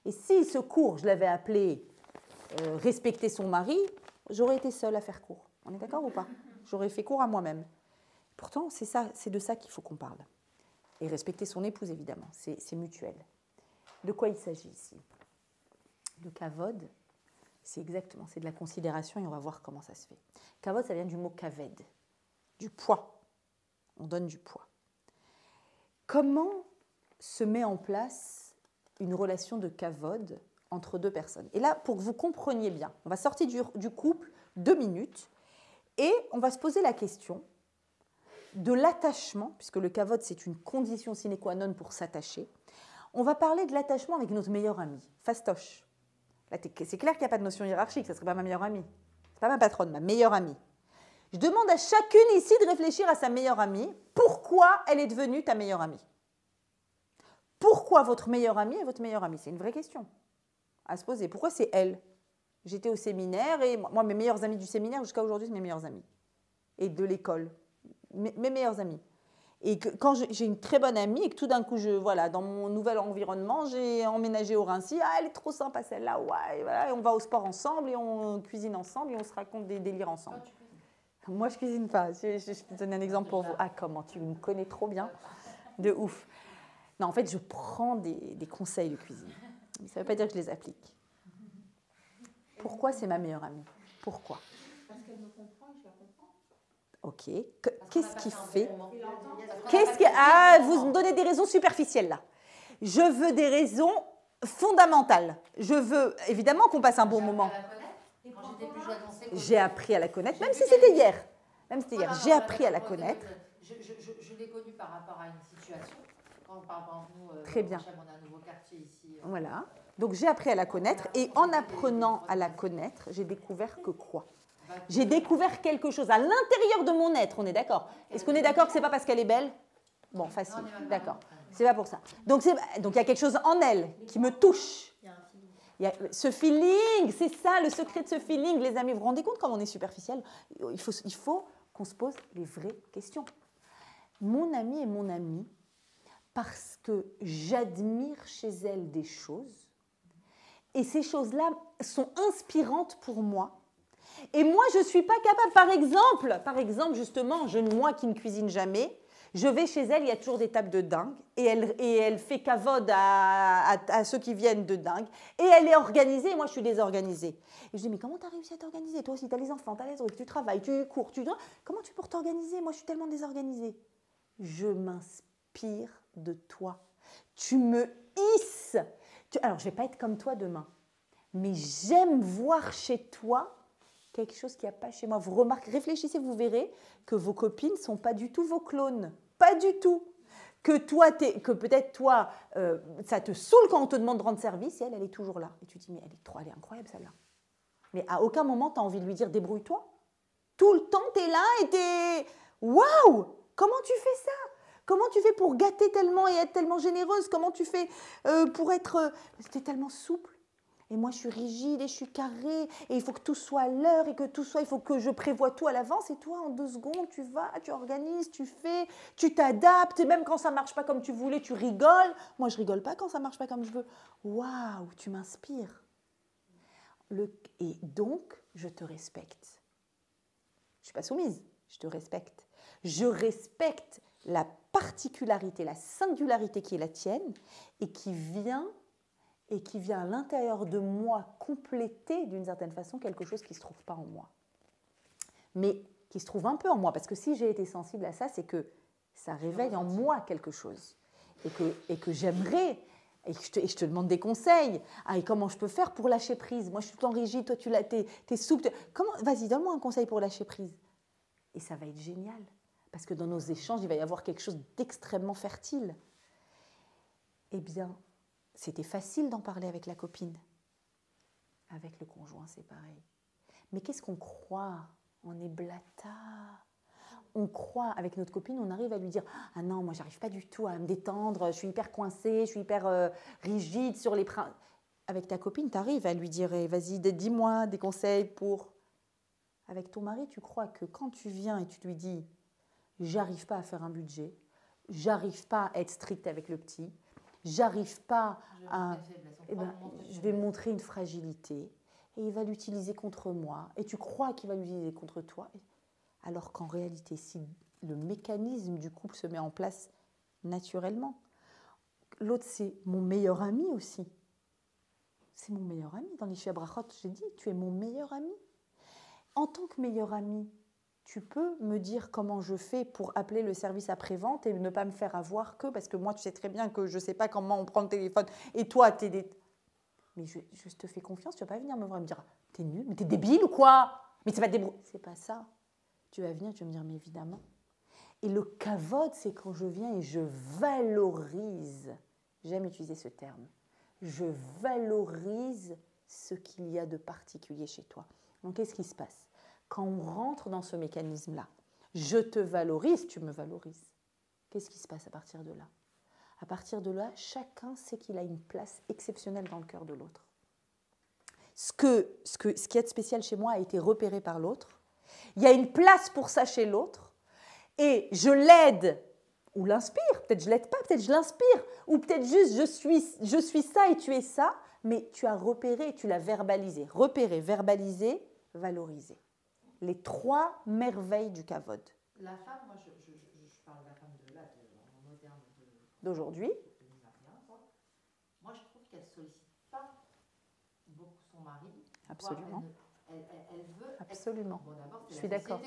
Speaker 1: Et si ce cours, je l'avais appelé respecter son mari, j'aurais été seule à faire cours. On est d'accord ou pas? J'aurais fait cours à moi-même. Pourtant, c'est de ça qu'il faut qu'on parle. Et respecter son épouse, évidemment, c'est mutuel. De quoi il s'agit ici? Le kavod, c'est de la considération et on va voir comment ça se fait. Kavod, ça vient du mot kaved, du poids. On donne du poids. Comment se met en place une relation de kavod entre deux personnes? Et là, pour que vous compreniez bien, on va sortir du couple 2 minutes et on va se poser la question de l'attachement, puisque le kavod, c'est une condition sine qua non pour s'attacher. On va parler de l'attachement avec notre meilleur ami, fastoche. Là, c'est clair qu'il n'y a pas de notion hiérarchique, ça ne serait pas ma meilleure amie. Ce n'est pas ma patronne, ma meilleure amie. Je demande à chacune ici de réfléchir à sa meilleure amie. Pourquoi elle est devenue ta meilleure amie? Pourquoi votre meilleure amie est votre meilleure amie? C'est une vraie question à se poser. Pourquoi c'est elle? J'étais au séminaire et moi, mes meilleurs amis du séminaire jusqu'à aujourd'hui, c'est mes meilleurs amis. Et de l'école, mes meilleurs amis. Et que, quand j'ai une très bonne amie et que tout d'un coup, voilà, dans mon nouvel environnement, j'ai emménagé au Rincy. Ah, elle est trop sympa celle-là, ouais, voilà, et on va au sport ensemble et on cuisine ensemble et on se raconte des délires ensemble. Moi, je cuisine pas. Je peux te donner un exemple pour vous. Ah, comment tu me connais trop bien. De ouf. Non, en fait, je prends des conseils de cuisine. Mais ça ne veut pas dire que je les applique. Pourquoi c'est ma meilleure amie? Pourquoi?
Speaker 2: Parce qu'elle me comprend et je la comprends.
Speaker 1: Ok. Qu'est-ce qui fait? Ah, vous me donnez des raisons superficielles là. Je veux des raisons fondamentales. Je veux évidemment qu'on passe un bon moment. J'ai appris à la connaître, même si c'était hier. Même si c'était hier. J'ai appris à la connaître.
Speaker 2: Je l'ai connue par rapport à une situation. Quand par exemple, nous,
Speaker 1: très bien.
Speaker 2: On a un nouveau quartier ici.
Speaker 1: Voilà. Donc j'ai appris à la connaître et en apprenant à la connaître, j'ai découvert que quoi? J'ai découvert quelque chose à l'intérieur de mon être, on est d'accord? Est-ce qu'on est d'accord que ce n'est pas parce qu'elle est belle? Bon, facile, d'accord. C'est pas pour ça. Donc il y a quelque chose en elle qui me touche. Il y a ce feeling, c'est ça le secret de ce feeling, les amis. Vous vous rendez compte comme on est superficiel? Il faut qu'on se pose les vraies questions. Mon ami est mon ami parce que j'admire chez elle des choses et ces choses-là sont inspirantes pour moi. Et moi, je ne suis pas capable, par exemple, justement, moi qui ne cuisine jamais, je vais chez elle, il y a toujours des tables de dingue, et elle fait cavode à ceux qui viennent de dingue, et elle est organisée, et moi je suis désorganisée. Et je dis, mais comment tu as réussi à t'organiser? Toi aussi, tu as les enfants, tu as les autres, tu travailles, tu cours, comment tu peux t'organiser? Moi, je suis tellement désorganisée. Je m'inspire de toi. Tu me hisses. Alors, je ne vais pas être comme toi demain, mais j'aime voir chez toi quelque chose qu'il n'y a pas chez moi. Vous remarquez, réfléchissez, vous verrez que vos copines ne sont pas du tout vos clones. Pas du tout. Que peut-être toi, ça te saoule quand on te demande de rendre service, et elle est toujours là. Et tu te dis, mais elle est incroyable celle-là. Mais à aucun moment, tu as envie de lui dire, débrouille-toi. Tout le temps, tu es là et tu es... Waouh! Comment tu fais ça? Comment tu fais pour gâter tellement et être tellement généreuse? Comment tu fais pour être... Tu es tellement souple. Et moi, je suis rigide et je suis carrée. Et il faut que tout soit à l'heure et que tout soit... Il faut que je prévoie tout à l'avance. Et toi, en 2 secondes, tu vas, tu organises, tu fais, tu t'adaptes. Et même quand ça ne marche pas comme tu voulais, tu rigoles. Moi, je ne rigole pas quand ça ne marche pas comme je veux. Waouh, tu m'inspires. Et donc, je te respecte. Je ne suis pas soumise, je te respecte. Je respecte la particularité, la singularité qui est la tienne et qui vient à l'intérieur de moi compléter d'une certaine façon quelque chose qui ne se trouve pas en moi. Mais qui se trouve un peu en moi, parce que si j'ai été sensible à ça, c'est que ça réveille en moi quelque chose et que j'aimerais, et je te demande des conseils. Ah, et comment je peux faire pour lâcher prise? Moi, je suis tout le temps rigide, toi, t'es souple. Vas-y, donne-moi un conseil pour lâcher prise. Et ça va être génial, parce que dans nos échanges, il va y avoir quelque chose d'extrêmement fertile. Eh bien, c'était facile d'en parler avec la copine. Avec le conjoint, c'est pareil. Mais qu'est-ce qu'on croit? On est blata. On croit, avec notre copine, on arrive à lui dire « Ah non, moi, j'arrive pas du tout à me détendre, je suis hyper coincée, je suis hyper rigide sur les principes. » Avec ta copine, tu arrives à lui dire « Vas-y, dis-moi des conseils pour... » Avec ton mari, tu crois que quand tu viens et tu lui dis « J'arrive pas à faire un budget, j'arrive pas à être stricte avec le petit, j'arrive pas à... » je vais montrer une fragilité et il va l'utiliser contre moi. Et tu crois qu'il va l'utiliser contre toi. Alors qu'en réalité, si le mécanisme du couple se met en place naturellement, l'autre, c'est mon meilleur ami aussi. C'est mon meilleur ami. Dans les Brachot, j'ai dit, tu es mon meilleur ami. En tant que meilleur ami, tu peux me dire comment je fais pour appeler le service après-vente et ne pas me faire avoir que, parce que moi, tu sais très bien que je ne sais pas comment on prend le téléphone, et toi, tu es des... Mais je te fais confiance, tu ne vas pas venir me voir et me dire, t'es nul, mais t'es débile ou quoi? Mais c'est pas débrouiller. C'est pas ça. Tu vas venir, tu vas me dire, mais évidemment. Et le kavod, c'est quand je viens et je valorise, j'aime utiliser ce terme, je valorise ce qu'il y a de particulier chez toi. Donc, qu'est-ce qui se passe? Quand on rentre dans ce mécanisme-là, je te valorise, tu me valorises. Qu'est-ce qui se passe à partir de là? À partir de là, chacun sait qu'il a une place exceptionnelle dans le cœur de l'autre. Ce qui est de spécial chez moi a été repéré par l'autre. Il y a une place pour ça chez l'autre. Et je l'aide ou l'inspire. Peut-être je ne l'aide pas, peut-être je l'inspire. Ou peut-être juste je suis ça et tu es ça. Mais tu as repéré et tu l'as verbalisé. Repéré, verbalisé, valorisé. Les 3 merveilles du kavod.
Speaker 2: La femme, moi je parle de la femme en moderne
Speaker 1: d'aujourd'hui.
Speaker 2: 2021, moi je trouve qu'elle ne sollicite pas beaucoup son mari.
Speaker 1: Absolument.
Speaker 2: Elle veut.
Speaker 1: Absolument.
Speaker 2: Bon, d'abord,
Speaker 1: je suis d'accord.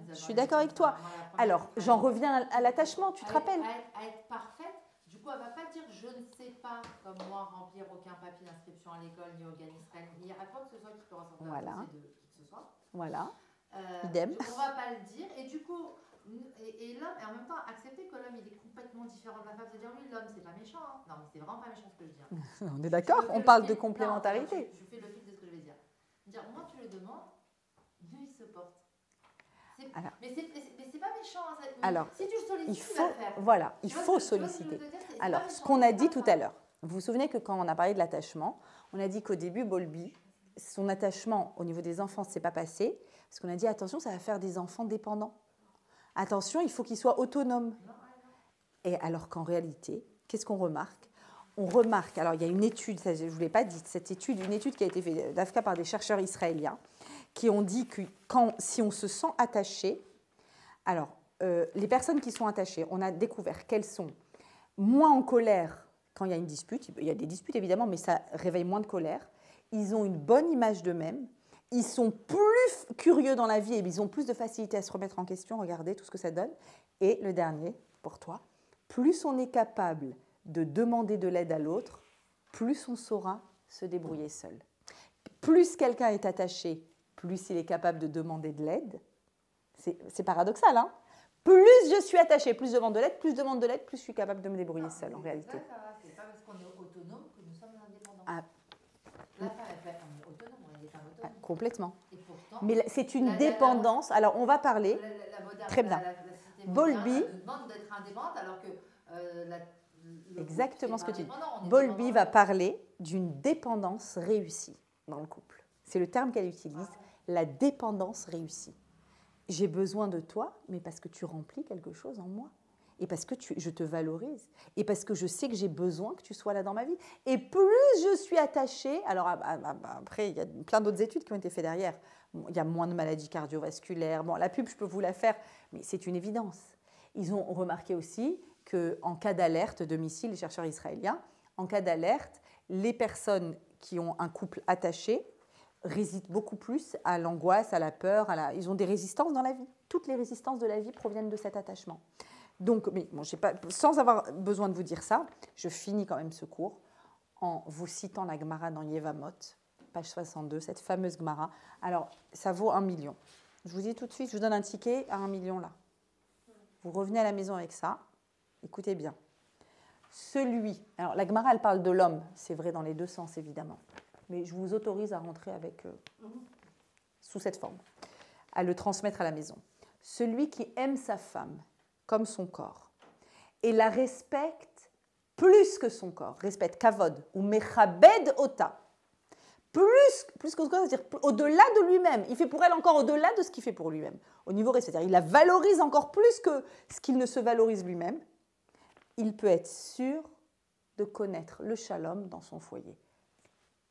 Speaker 2: Je
Speaker 1: suis d'accord avec toi. Alors, j'en reviens à l'attachement, tu te rappelles?
Speaker 2: À être parfaite. Du coup, elle ne va pas dire je ne sais pas, comme moi, remplir aucun papier d'inscription à l'école, ni organisme, ni à quoi que ce soit qui peut ressembler à un dossier de qui que ce soit.
Speaker 1: Voilà. Idem.
Speaker 2: On ne va pas le dire. Et du coup, et l'homme, et en même temps, accepter que l'homme il est complètement différent de la femme, c'est-à-dire lui, l'homme, c'est pas méchant. Hein. Non, mais c'est vraiment pas méchant ce que je dis. Hein.
Speaker 1: On est d'accord, on parle de complémentarité.
Speaker 2: Non, je fais le fil de ce que je vais dire. Moi, tu le demandes, mieux il se porte. Mais c'est pas méchant. Hein,
Speaker 1: alors,
Speaker 2: si tu le sollicites, tu vas le faire.
Speaker 1: Voilà, il faut solliciter. Alors, ce qu'on a dit tout à l'heure, vous vous souvenez que quand on a parlé de l'attachement, on a dit qu'au début, Bowlby, son attachement au niveau des enfants ne s'est pas passé, parce qu'on a dit, attention, ça va faire des enfants dépendants. Attention, il faut qu'ils soient autonomes. Et alors qu'en réalité, qu'est-ce qu'on remarque? On remarque, alors il y a une étude, ça, je ne vous l'ai pas dit, cette étude, une étude qui a été faite d'AFCA par des chercheurs israéliens, qui ont dit que si on se sent attaché, alors les personnes qui sont attachées, on a découvert qu'elles sont moins en colère quand il y a une dispute. Il y a des disputes évidemment, mais ça réveille moins de colère. Ils ont une bonne image d'eux-mêmes. Ils sont plus curieux dans la vie et ils ont plus de facilité à se remettre en question. Regardez tout ce que ça donne. Et le dernier, pour toi, plus on est capable de demander de l'aide à l'autre, plus on saura se débrouiller seul. Plus quelqu'un est attaché, plus il est capable de demander de l'aide. C'est paradoxal, hein? Plus je suis attachée, plus je demande de l'aide, plus je suis capable de me débrouiller seule, en réalité.
Speaker 2: C'est pas parce qu'on est autonome que nous sommes indépendants.
Speaker 1: Ah.
Speaker 2: La femme, elle peut être autonome, on est des femmes autonomes.
Speaker 1: Ah, complètement.
Speaker 2: Et pourtant,
Speaker 1: mais c'est une dépendance. Alors, on va parler. Très bien. Bowlby
Speaker 2: demande d'être indépendante alors que
Speaker 1: exactement ce que tu dis. Bowlby va parler d'une dépendance réussie dans le couple. C'est le terme qu'elle utilise, la dépendance réussie. J'ai besoin de toi, mais parce que tu remplis quelque chose en moi. Et parce que je te valorise. Et parce que je sais que j'ai besoin que tu sois là dans ma vie. Et plus je suis attachée... Alors après, il y a plein d'autres études qui ont été faites derrière. Bon, il y a moins de maladies cardiovasculaires. Bon, la pub, je peux vous la faire, mais c'est une évidence. Ils ont remarqué aussi qu'en cas d'alerte de missiles, les chercheurs israéliens, en cas d'alerte, les personnes qui ont un couple attaché résistent beaucoup plus à l'angoisse, à la peur. Ils ont des résistances dans la vie. Toutes les résistances de la vie proviennent de cet attachement. Donc, mais bon, sans avoir besoin de vous dire ça, je finis quand même ce cours en vous citant la Gemara dans Yevamot, page 62, cette fameuse Gemara. Alors, ça vaut 1 million. Je vous dis tout de suite, je vous donne un ticket à 1 million là. Vous revenez à la maison avec ça. Écoutez bien. Alors la Gemara, elle parle de l'homme, c'est vrai dans les deux sens évidemment, mais je vous autorise à rentrer sous cette forme, à le transmettre à la maison. Celui qui aime sa femme comme son corps et la respecte plus que son corps, respecte kavod ou mechabed ota, plus que son corps, c'est-à-dire au-delà de lui-même, il fait pour elle encore au-delà de ce qu'il fait pour lui-même, au niveau respect, c'est-à-dire il la valorise encore plus que ce qu'il ne se valorise lui-même. Il peut être sûr de connaître le shalom dans son foyer.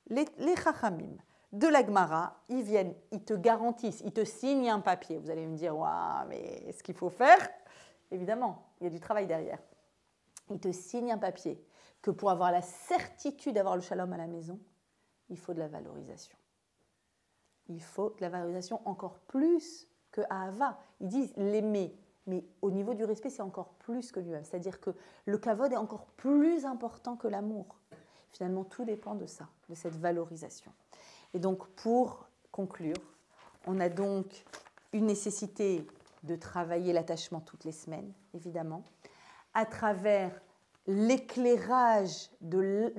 Speaker 1: Les chachamim de la Gemara, ils viennent, ils te garantissent, ils te signent un papier. Vous allez me dire, waouh, mais ce qu'il faut faire, évidemment, il y a du travail derrière. Ils te signent un papier que pour avoir la certitude d'avoir le shalom à la maison, il faut de la valorisation. Il faut de la valorisation encore plus que Ahava. Ils disent l'aimer. Mais au niveau du respect, c'est encore plus que lui-même. C'est-à-dire que le kavod est encore plus important que l'amour. Finalement, tout dépend de ça, de cette valorisation. Et donc, pour conclure, on a donc une nécessité de travailler l'attachement toutes les semaines, évidemment, à travers l'éclairage de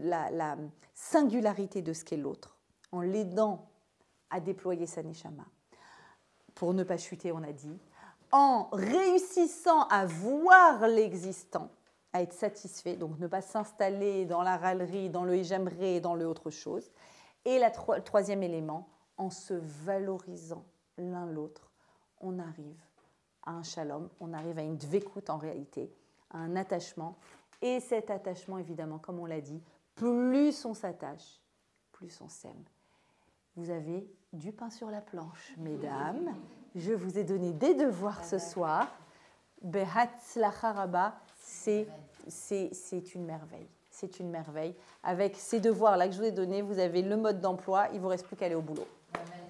Speaker 1: la singularité de ce qu'est l'autre, en l'aidant à déployer sa neshama, pour ne pas chuter, on a dit, en réussissant à voir l'existant, à être satisfait, donc ne pas s'installer dans la râlerie, dans le « j'aimerais », dans le autre chose. Et le troisième élément, en se valorisant l'un l'autre, on arrive à un shalom, on arrive à une dvekut en réalité, à un attachement. Et cet attachement, évidemment, comme on l'a dit, plus on s'attache, plus on s'aime. Vous avez du pain sur la planche, mesdames. Je vous ai donné des devoirs ce soir. Behatzlacha rabba, c'est une merveille. C'est une merveille. Avec ces devoirs-là que je vous ai donnés, vous avez le mode d'emploi, il ne vous reste plus qu'à aller au boulot.
Speaker 2: Amen.